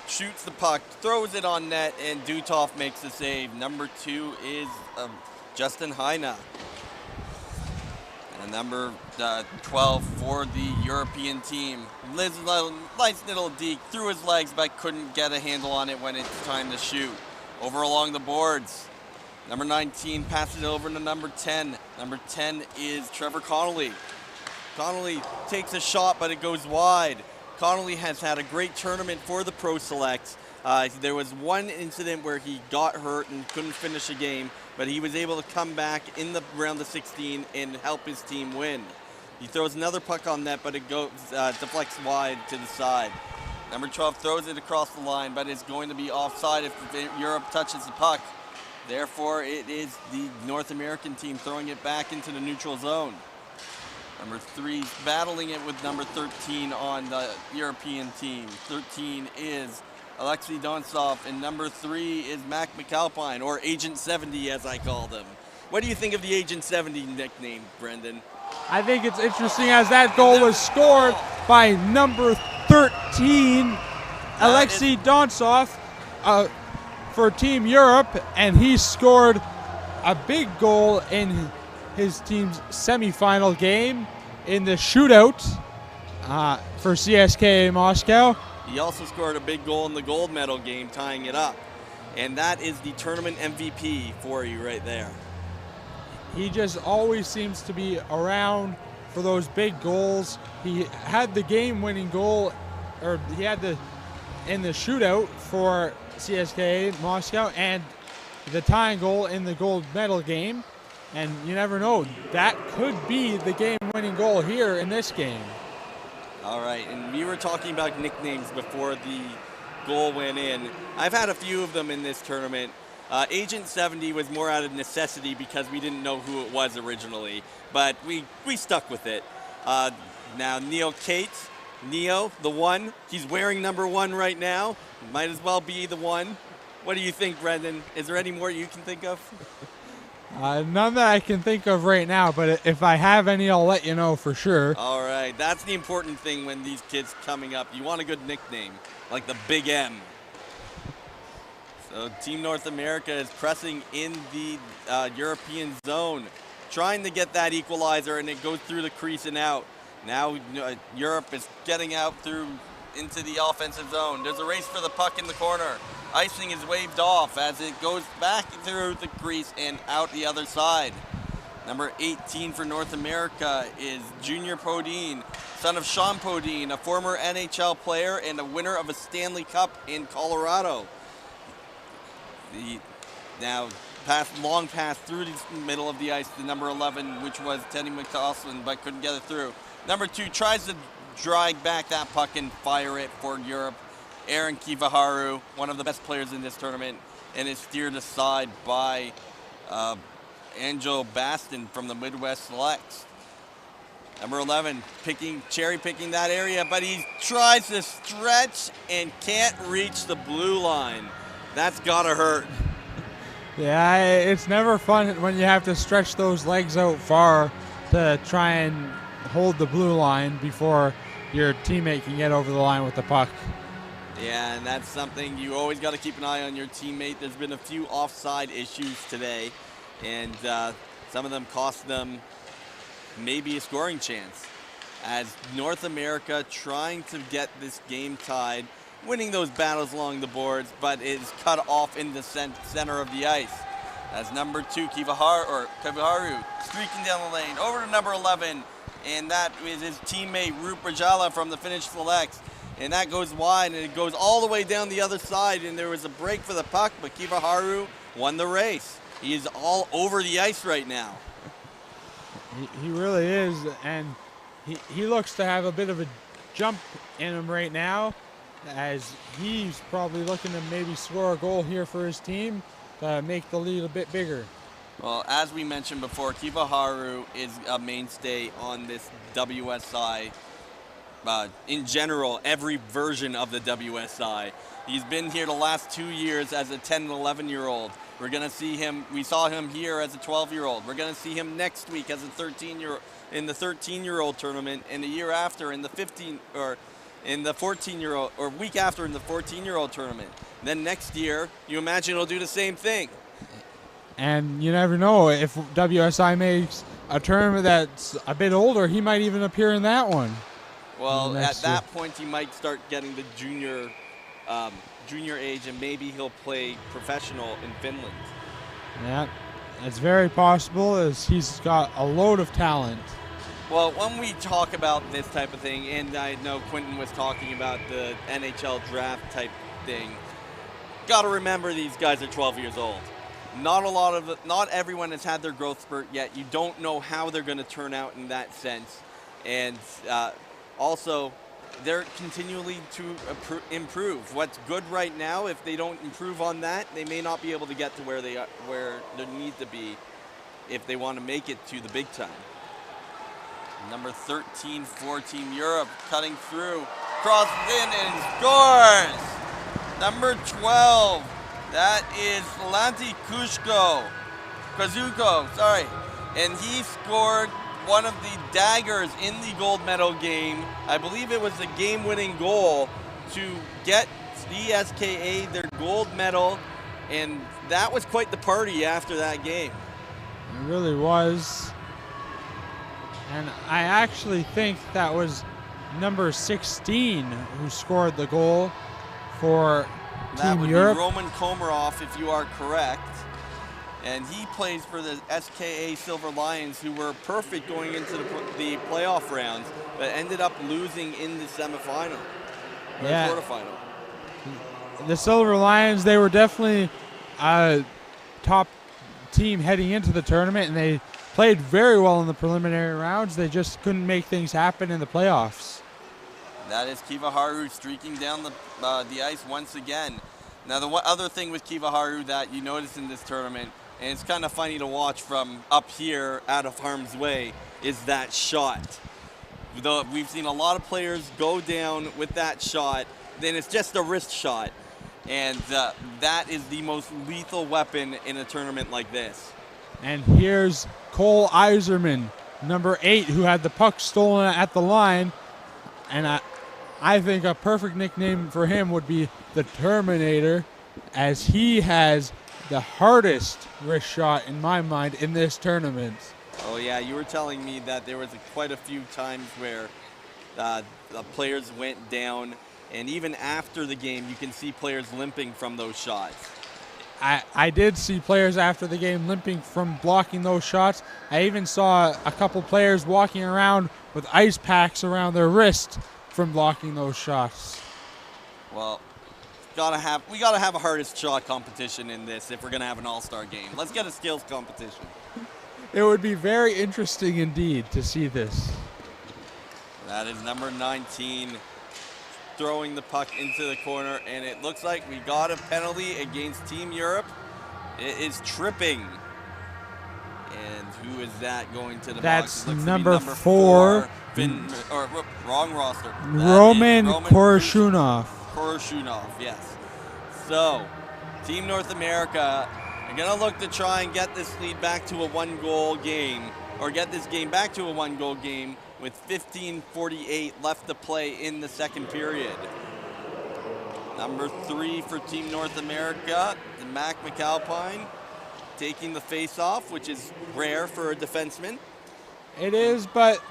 shoots the puck, throws it on net, and Duthoff makes the save. Number 2 is Justin Heine. And number 12 for the European team. Nice little deke, threw his legs, but couldn't get a handle on it when it's time to shoot. Over along the boards. Number 19 passes it over to number 10. Number 10 is Trevor Connolly. Connolly takes a shot, but it goes wide. Connolly has had a great tournament for the Pro Selects. There was one incident where he got hurt and couldn't finish a game, but he was able to come back in the round of 16 and help his team win. He throws another puck on net, but it goes deflects wide to the side. Number 12 throws it across the line, but it's going to be offside if Europe touches the puck. Therefore, it is the North American team throwing it back into the neutral zone. Number 3 battling it with number 13 on the European team. 13 is Alexei Dontsov, and number 3 is Mac McAlpine, or Agent 70 as I call them. What do you think of the Agent 70 nickname, Brendan? I think it's interesting as that goal was scored by number 13, Alexei Dontsov, for Team Europe, and he scored a big goal in his team's semifinal game in the shootout for CSKA Moscow. He also scored a big goal in the gold medal game, tying it up. And that is the tournament MVP for you right there. He just always seems to be around for those big goals. He had the game-winning goal, or he had in the shootout for CSKA Moscow, and the tying goal in the gold medal game. And you never know, that could be the game-winning goal here in this game. All right, and we were talking about nicknames before the goal went in. I've had a few of them in this tournament. Agent 70 was more out of necessity because we didn't know who it was originally, but we stuck with it. Now, Neil Cates, Neo, the one, he's wearing number 1 right now. Might as well be the one. What do you think, Brendan? Is there any more you can think of? None that I can think of right now, but if I have any, I'll let you know for sure. All right, that's the important thing when these kids coming up. You want a good nickname, like the Big M. So Team North America is pressing in the European zone, trying to get that equalizer, and it goes through the crease and out. Now Europe is getting out through into the offensive zone. There's a race for the puck in the corner. Icing is waved off as it goes back through the crease and out the other side. Number 18 for North America is Junior Podine, son of Sean Podine, a former NHL player and a winner of a Stanley Cup in Colorado. Now, long pass through the middle of the ice to number 11, which was Teddy McCausland, but couldn't get it through. Number 2 tries to drag back that puck and fire it for Europe. Aaron Kivaharu, one of the best players in this tournament, and is steered aside by Angelo Baston from the Midwest Selects. Number 11 cherry picking that area, but he tries to stretch and can't reach the blue line. That's gotta hurt. Yeah, it's never fun when you have to stretch those legs out far to try and hold the blue line before your teammate can get over the line with the puck. Yeah, and that's something you always got to keep an eye on your teammate. There's been a few offside issues today, and some of them cost them maybe a scoring chance. As North America trying to get this game tied, winning those battles along the boards, but is cut off in the center of the ice. As number 2, Kivaharu, streaking down the lane, over to number 11, and that is his teammate, Ruprajala from the Finnish Selects. And that goes wide, and it goes all the way down the other side, and there was a break for the puck, but Kivaharu won the race. He is all over the ice right now. He really is, and he looks to have a bit of a jump in him right now, as he's probably looking to maybe score a goal here for his team to make the lead a bit bigger. Well, as we mentioned before, Kivaharu is a mainstay on this WSI. In general, every version of the WSI. He's been here the last 2 years as a 10 and 11-year-old. We're going to see him, we saw him here as a 12-year-old. We're going to see him next week as a 13-year-old tournament, and the year after in the 14-year-old, or week after in the 14-year-old tournament. Then next year, you imagine he'll do the same thing. And you never know, if WSI makes a tournament that's a bit older, he might even appear in that one. Well, at that point, he might start getting the junior age, and maybe he'll play professional in Finland. Yeah, it's very possible, as he's got a load of talent. Well, when we talk about this type of thing, and I know Quentin was talking about the NHL draft type thing, got to remember these guys are 12 years old. Not everyone has had their growth spurt yet. You don't know how they're going to turn out in that sense, and also, they're continually to improve. What's good right now, if they don't improve on that, they may not be able to get to where they need to be if they want to make it to the big time. Number 13 for Team Europe, cutting through, crosses in and scores. Number 12, that is Lanti Kazuko, sorry, and he scored one of the daggers in the gold medal game. I believe it was the game-winning goal to get the SKA their gold medal, and that was quite the party after that game. It really was. And I actually think that was number 16 who scored the goal for Team Europe. That would be Roman Komarov, if you are correct. And he plays for the SKA Silver Lions, who were perfect going into the playoff rounds, but ended up losing in the semifinal, or quarterfinal. The Silver Lions, they were definitely a top team heading into the tournament, and they played very well in the preliminary rounds. They just couldn't make things happen in the playoffs. That is Kivaharu streaking down the ice once again. Now, the other thing with Kivaharu that you notice in this tournament, and it's kind of funny to watch from up here out of harm's way, is that shot. We've seen a lot of players go down with that shot, then it's just a wrist shot. And that is the most lethal weapon in a tournament like this. And here's Cole Iserman, number 8, who had the puck stolen at the line. And I think a perfect nickname for him would be the Terminator, as he has the hardest wrist shot in my mind in this tournament. Oh yeah, you were telling me that there was quite a few times where the players went down, and even after the game you can see players limping from those shots. I did see players after the game limping from blocking those shots. I even saw a couple players walking around with ice packs around their wrist from blocking those shots. Well, we gotta have a hardest shot competition in this if we're gonna have an all-star game. Let's get a skills competition. It would be very interesting indeed to see this. That is number 19 throwing the puck into the corner, and it looks like we got a penalty against Team Europe. It is tripping. And who is that going to the box? That's number 4. Wrong roster. Roman Koroshunov. Koroshunov, yes. So, Team North America are going to look to try and get this lead back to a one-goal game, or get this game back to a one-goal game with 15:48 left to play in the second period. Number 3 for Team North America, the Mac McAlpine, taking the face-off, which is rare for a defenseman. It is, but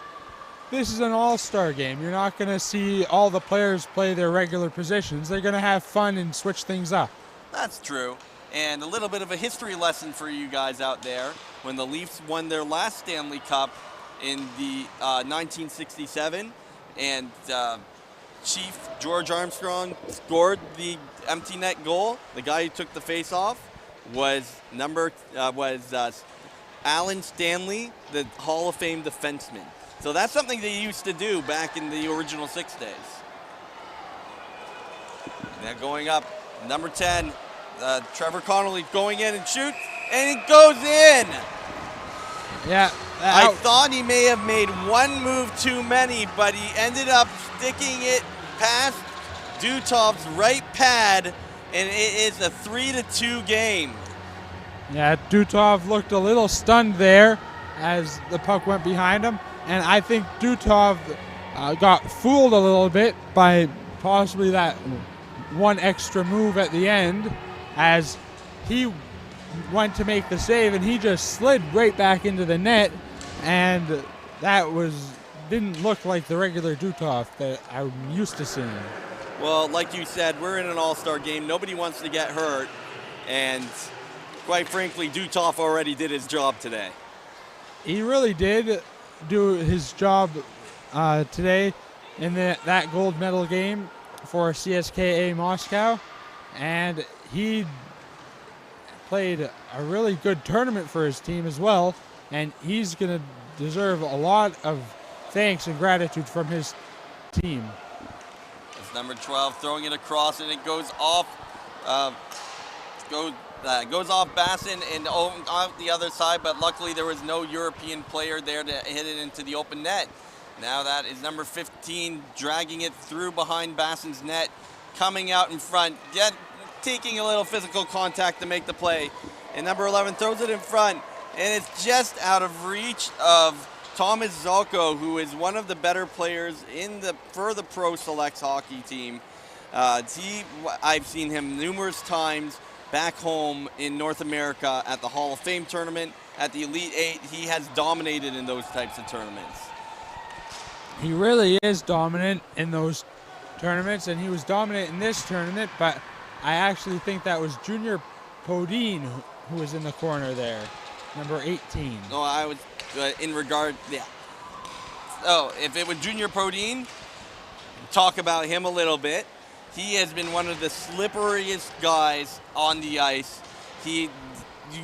this is an all-star game. You're not going to see all the players play their regular positions. They're going to have fun and switch things up. That's true. And a little bit of a history lesson for you guys out there. When the Leafs won their last Stanley Cup in the 1967, and Chief George Armstrong scored the empty net goal, the guy who took the face-off was Alan Stanley, the Hall of Fame defenseman. So that's something they used to do back in the original 6 days. Now going up, number 10, Trevor Connolly going in and shoots, and it goes in. Yeah. I thought he may have made one move too many, but he ended up sticking it past Dutov's right pad, and it is a 3-2 game. Yeah, Dutov looked a little stunned there as the puck went behind him, and I think Dutov got fooled a little bit by possibly that one extra move at the end, as he went to make the save and he just slid right back into the net, and that didn't look like the regular Dutov that I'm used to seeing. Well, like you said, we're in an all-star game. Nobody wants to get hurt, and quite frankly, Dutov already did his job today. He really did do his job today in that gold medal game for CSKA Moscow, and he played a really good tournament for his team as well, and he's going to deserve a lot of thanks and gratitude from his team. It's number 12 throwing it across, and it goes off goes off Bassin and off the other side, but luckily there was no European player there to hit it into the open net. Now that is number 15 dragging it through behind Bassin's net, coming out in front, taking a little physical contact to make the play. And number 11 throws it in front, and it's just out of reach of Thomas Zalko, who is one of the better players for the Pro Selects hockey team. I've seen him numerous times back home in North America at the Hall of Fame tournament, at the Elite 8. He has dominated in those types of tournaments. He really is dominant in those tournaments, and he was dominant in this tournament, but I actually think that was Junior Podine who was in the corner there, number 18. No, I was yeah. Oh, if it was Junior Podine, talk about him a little bit. He has been one of the slipperiest guys on the ice. You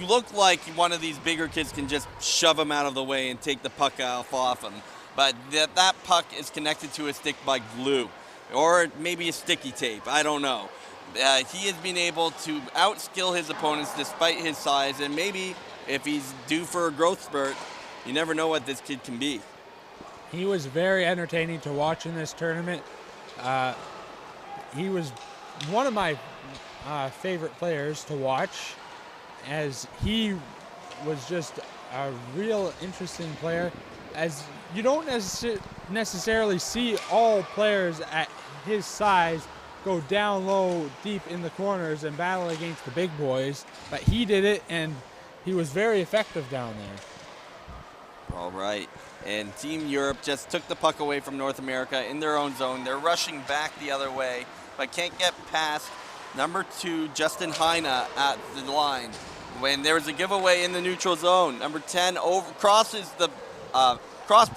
look like one of these bigger kids can just shove him out of the way and take the puck off him. But that puck is connected to a stick by glue, or maybe a sticky tape, I don't know. He has been able to outskill his opponents despite his size, and maybe if he's due for a growth spurt, you never know what this kid can be. He was very entertaining to watch in this tournament. He was one of my favorite players to watch, as he was just a real interesting player, as you don't necessarily see all players at his size go down low deep in the corners and battle against the big boys, but he did it, and he was very effective down there. All right, and Team Europe just took the puck away from North America in their own zone. They're rushing back the other way, but can't get past number 2, Justin Heine, at the line. When there was a giveaway in the neutral zone, number 10 crosses the cross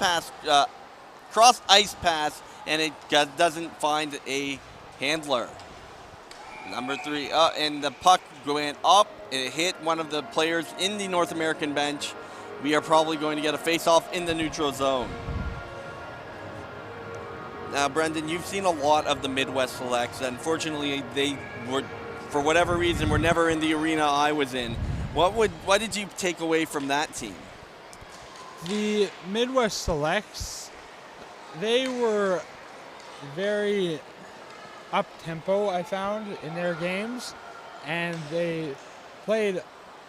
ice pass, and it doesn't find a handler. Number 3, and the puck went up. It hit one of the players in the North American bench. We are probably going to get a face-off in the neutral zone. Now, Brendan, you've seen a lot of the Midwest Selects. Unfortunately, they were, for whatever reason, were never in the arena I was in. What did you take away from that team? The Midwest Selects, they were very up-tempo, I found, in their games, and they played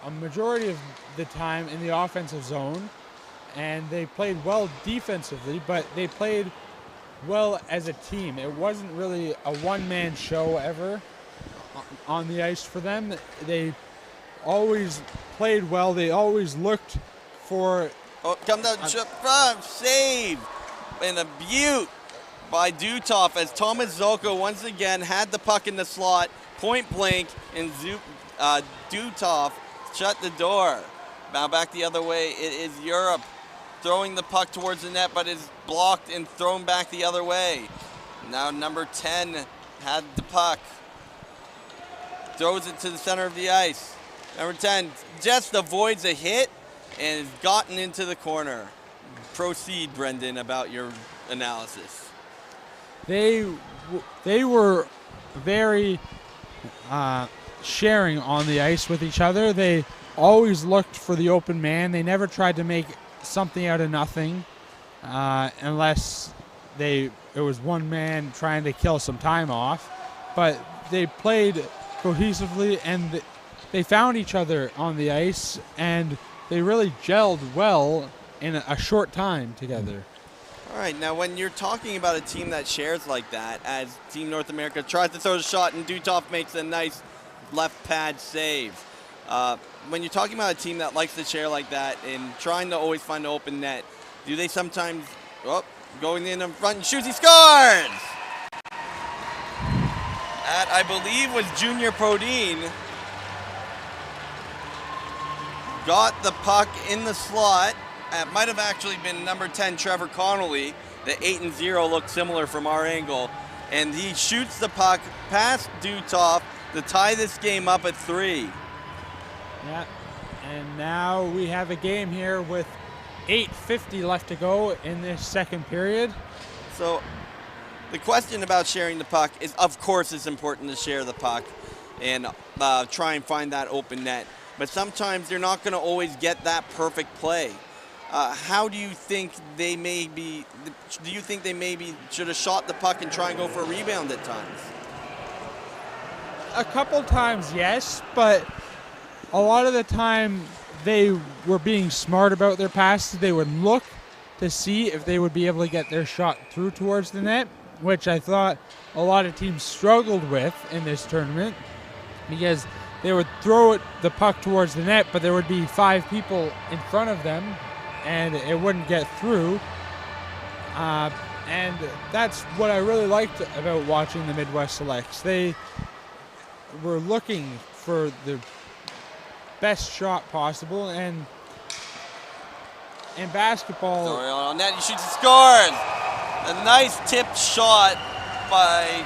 a majority of the time in the offensive zone, and they played well defensively, but they played well as a team. It wasn't really a one-man show ever on the ice for them. They always played well. They always looked for... Oh, come down, save, and a beaut by Dutov as Thomas Zoko once again had the puck in the slot, point blank, and Dutov shut the door. Now back the other way, it is Europe throwing the puck towards the net, but is blocked and thrown back the other way. Now number 10 had the puck, throws it to the center of the ice. Number 10 just avoids a hit and has gotten into the corner. Proceed, Brendan, about your analysis. They were very sharing on the ice with each other. They always looked for the open man. They never tried to make something out of nothing unless it was one man trying to kill some time off. But they played cohesively and they found each other on the ice and they really gelled well in a short time together. All right, now when you're talking about a team that shares like that, as Team North America tries to throw the shot and Dutov makes a nice left pad save. When you're talking about a team that likes to share like that and trying to always find an open net, do they sometimes, going in front and shoots, he scores! That, I believe, was Junior Prodine. Got the puck in the slot. It might have actually been number 10, Trevor Connolly. The 8 and 0 looked similar from our angle. And he shoots the puck past Dutov to tie this game up at 3. Yeah, and now we have a game here with 8:50 left to go in this second period. So the question about sharing the puck is, of course, it's important to share the puck and try and find that open net. But sometimes you're not going to always get that perfect play. How do you think they maybe should have shot the puck and try and go for a rebound at times? A couple times, yes, but a lot of the time they were being smart about their passes. They would look to see if they would be able to get their shot through towards the net, which I thought a lot of teams struggled with in this tournament because they would throw the puck towards the net, but there would be 5 people in front of them and it wouldn't get through. And that's what I really liked about watching the Midwest Selects. They were looking for the best shot possible, and in basketball... On net, he shoots and scores! A nice tipped shot by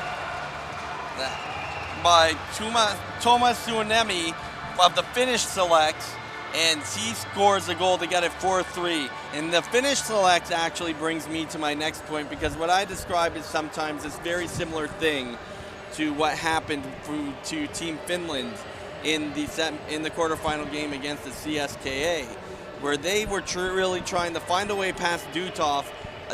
Thomas Suonemi of the Finnish Selects, and he scores a goal to get it 4-3. And the Finnish Selects actually brings me to my next point, because what I describe is sometimes this very similar thing to what happened to Team Finland in the quarterfinal game against the CSKA, where they were really trying to find a way past Dutov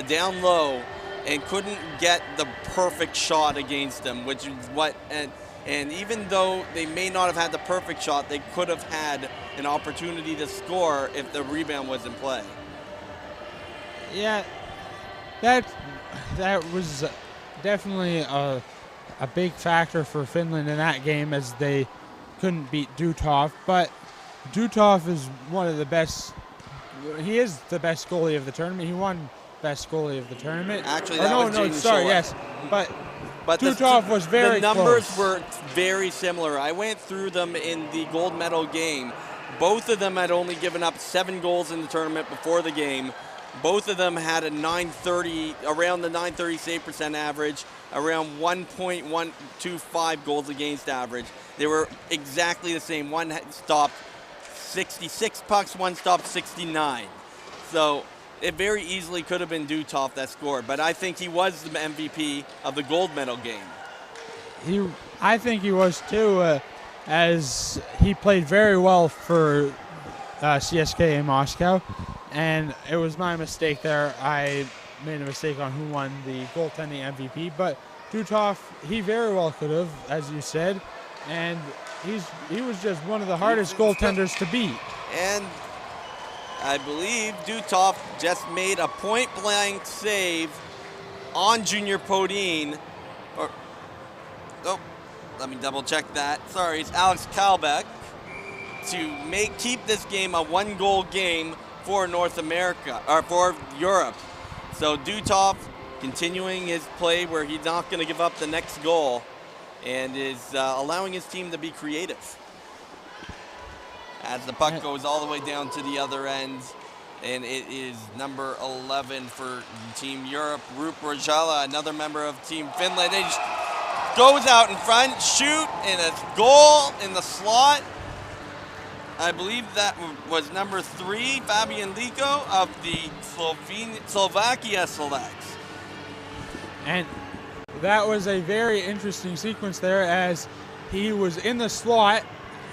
down low and couldn't get the perfect shot against them, which is what, and even though they may not have had the perfect shot, they could have had an opportunity to score if the rebound was in play. Yeah, that was definitely a big factor for Finland in that game, as they couldn't beat Dutov. But Dutov is one of the best. He is the best goalie of the tournament. He won best goalie of the tournament. Actually, yes, but Dutov was very close. The numbers close. were very similar. I went through them in the gold medal game. Both of them had only given up 7 goals in the tournament before the game. Both of them had a 930, around the 930 save percent average, around 1.125 goals against average. They were exactly the same. One had stopped 66 pucks, one stopped 69. So it very easily could have been Duthoff that scored, but I think he was the MVP of the gold medal game. I think he was too, as he played very well for CSKA in Moscow, and it was my mistake there. I made a mistake on who won the goaltending MVP, but Duthoff, he very well could have, as you said, and he was just one of the hardest goaltenders to beat. And I believe Duthoff just made a point-blank save on Junior Podine. Let me double-check that. Sorry, it's Alex Kalbeck to keep this game a one-goal game for North America, or for Europe. So Duthoff continuing his play where he's not going to give up the next goal and is allowing his team to be creative. As the puck goes all the way down to the other end, and it is number 11 for Team Europe, Rup Rajala, another member of Team Finland. He just goes out in front, shoot, and a goal in the slot. I believe that was number 3, Fabian Liko of the Slovakia Selects. And that was a very interesting sequence there, as he was in the slot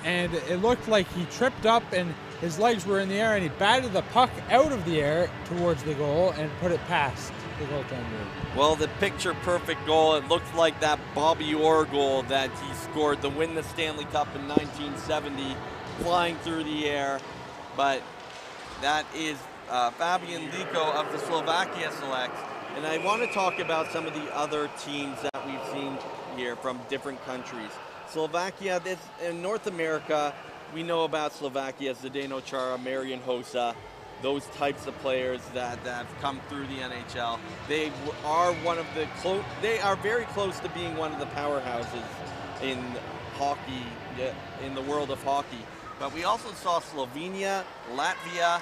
and it looked like he tripped up and his legs were in the air, and he batted the puck out of the air towards the goal and put it past the goaltender. Well, the picture-perfect goal, it looked like that Bobby Orr goal that he scored to win the Stanley Cup in 1970, flying through the air. But that is Fabian Liko of the Slovakia Selects. And I want to talk about some of the other teams that we've seen here from different countries. Slovakia, in North America, we know about Slovakia, Zdeno Chara, Marian Hossa, those types of players that have come through the NHL. They are they are very close to being one of the powerhouses in hockey, in the world of hockey. But we also saw Slovenia, Latvia,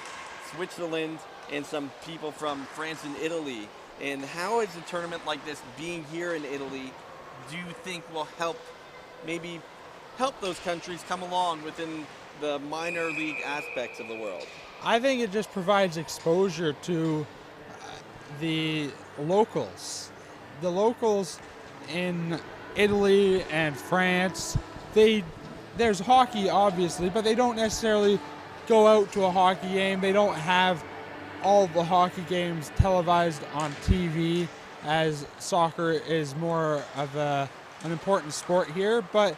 Switzerland, and some people from France and Italy. And how is a tournament like this, being here in Italy, do you think will maybe help those countries come along within the minor league aspects of the world? I think it just provides exposure to the locals. The locals in Italy and France, there's hockey obviously, but they don't necessarily go out to a hockey game. They don't have all the hockey games televised on TV, as soccer is more of an important sport here. But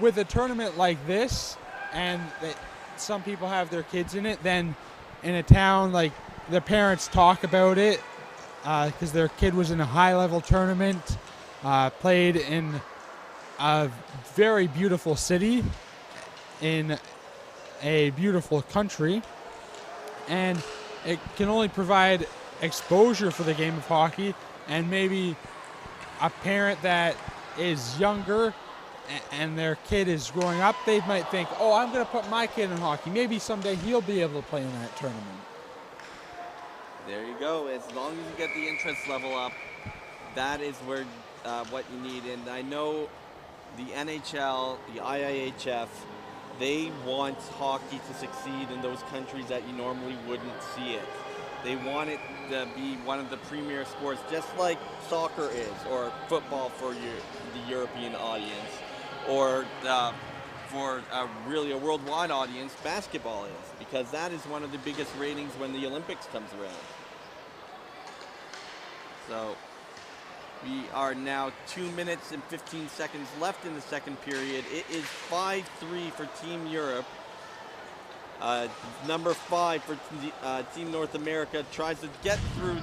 with a tournament like this, and some people have their kids in it, then in a town, like, the parents talk about it because their kid was in a high-level tournament, played in a very beautiful city in a beautiful country, and it can only provide exposure for the game of hockey. And maybe a parent that is younger and their kid is growing up, they might think, oh, I'm going to put my kid in hockey. Maybe someday he'll be able to play in that tournament. There you go. As long as you get the interest level up, that is where what you need. And I know the NHL, the IIHF, they want hockey to succeed in those countries that you normally wouldn't see it. They want it to be one of the premier sports, just like soccer is, or football for the European audience, or for really a worldwide audience, basketball is, because that is one of the biggest ratings when the Olympics comes around. So we are now 2 minutes and 15 seconds left in the second period. It is 5-3 for Team Europe. Number 5 for Team North America tries to get through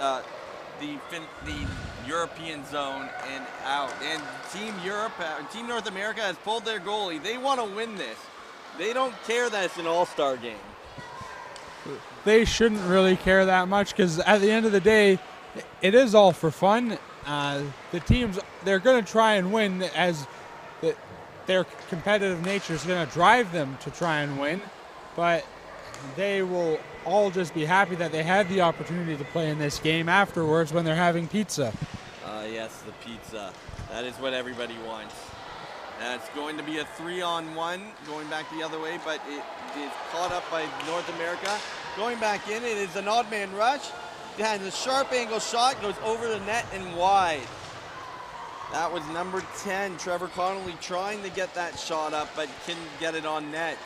the European zone and out. And Team North America has pulled their goalie. They want to win this. They don't care that it's an all-star game. They shouldn't really care that much, because at the end of the day, it is all for fun. The teams, they're going to try and win, as their competitive nature is going to drive them to try and win. But they will all just be happy that they had the opportunity to play in this game afterwards when they're having pizza. Yes, the pizza. That is what everybody wants. It's going to be a 3-on-1 going back the other way, but it is caught up by North America. Going back in, it is an odd man rush. It has a sharp angle shot, goes over the net and wide. That was number 10, Trevor Connolly, trying to get that shot up, but couldn't get it on net.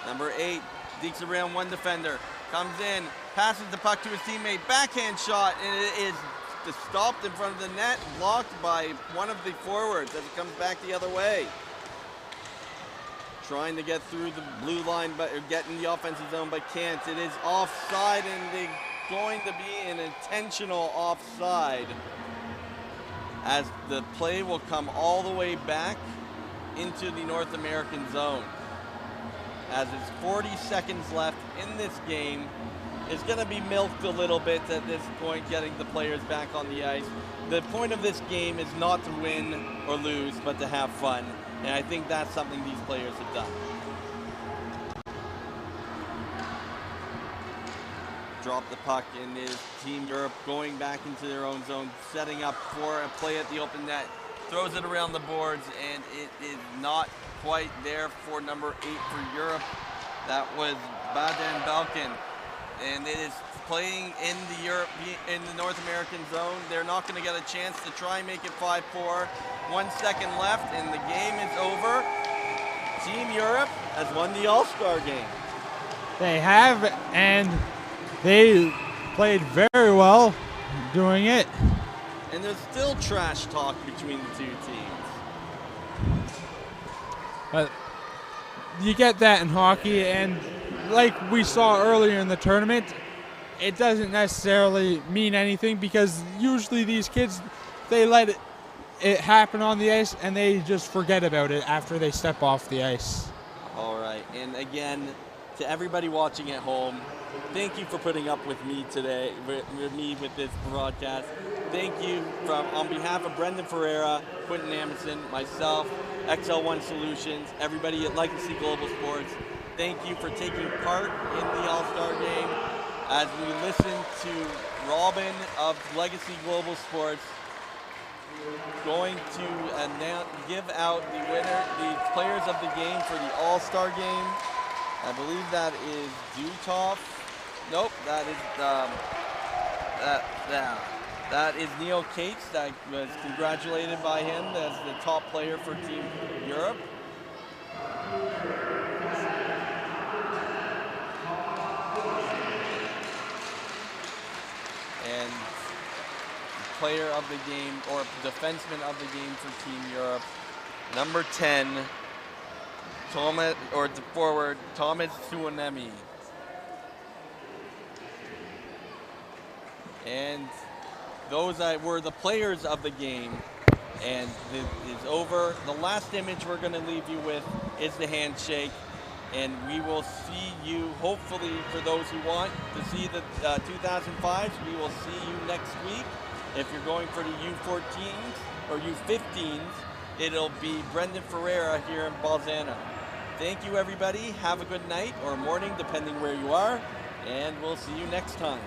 Number 8, dekes around one defender, comes in, passes the puck to his teammate, backhand shot, and it is stopped in front of the net, blocked by one of the forwards as it comes back the other way. Trying to get through the blue line, but get in the offensive zone, but can't. It is offside, and they're going to be an intentional offside, as the play will come all the way back into the North American zone. As it's 40 seconds left in this game, it's going to be milked a little bit at this point, getting the players back on the ice. The point of this game is not to win or lose, but to have fun. And I think that's something these players have done. Drop the puck, and is Team Europe going back into their own zone, setting up for a play at the open net. Throws it around the boards, and it is not quite there for number 8 for Europe. That was Baden Balkan. And it is playing in the North American zone. They're not going to get a chance to try and make it 5-4. 1 second left, and the game is over. Team Europe has won the All-Star game. They have, and they played very well doing it. And there's still trash talk between the two teams. But you get that in hockey, and like we saw earlier in the tournament, it doesn't necessarily mean anything, because usually these kids, they let it happen on the ice and they just forget about it after they step off the ice. All right, and again, to everybody watching at home, thank you for putting up with me today, with this broadcast. Thank you on behalf of Brendan Ferreira, Quentin Amerson, myself, XL1 Solutions, everybody at Legacy Global Sports. Thank you for taking part in the All-Star game as we listen to Robin of Legacy Global Sports going to give out the winner, the players of the game for the All-Star game. I believe that is Dutov. Nope, that is Neil Cates. That was congratulated by him as the top player for Team Europe. And player of the game, or defenseman of the game for Team Europe, number 10, Thomas, or the forward, Thomas Suonemi. And those were the players of the game, and it is over. The last image we're going to leave you with is the handshake, and we will see you, hopefully, for those who want to see the 2005s, we will see you next week. If you're going for the U14s or U15s, it'll be Brendan Ferreira here in Bolzano. Thank you, everybody. Have a good night or morning, depending where you are, and we'll see you next time.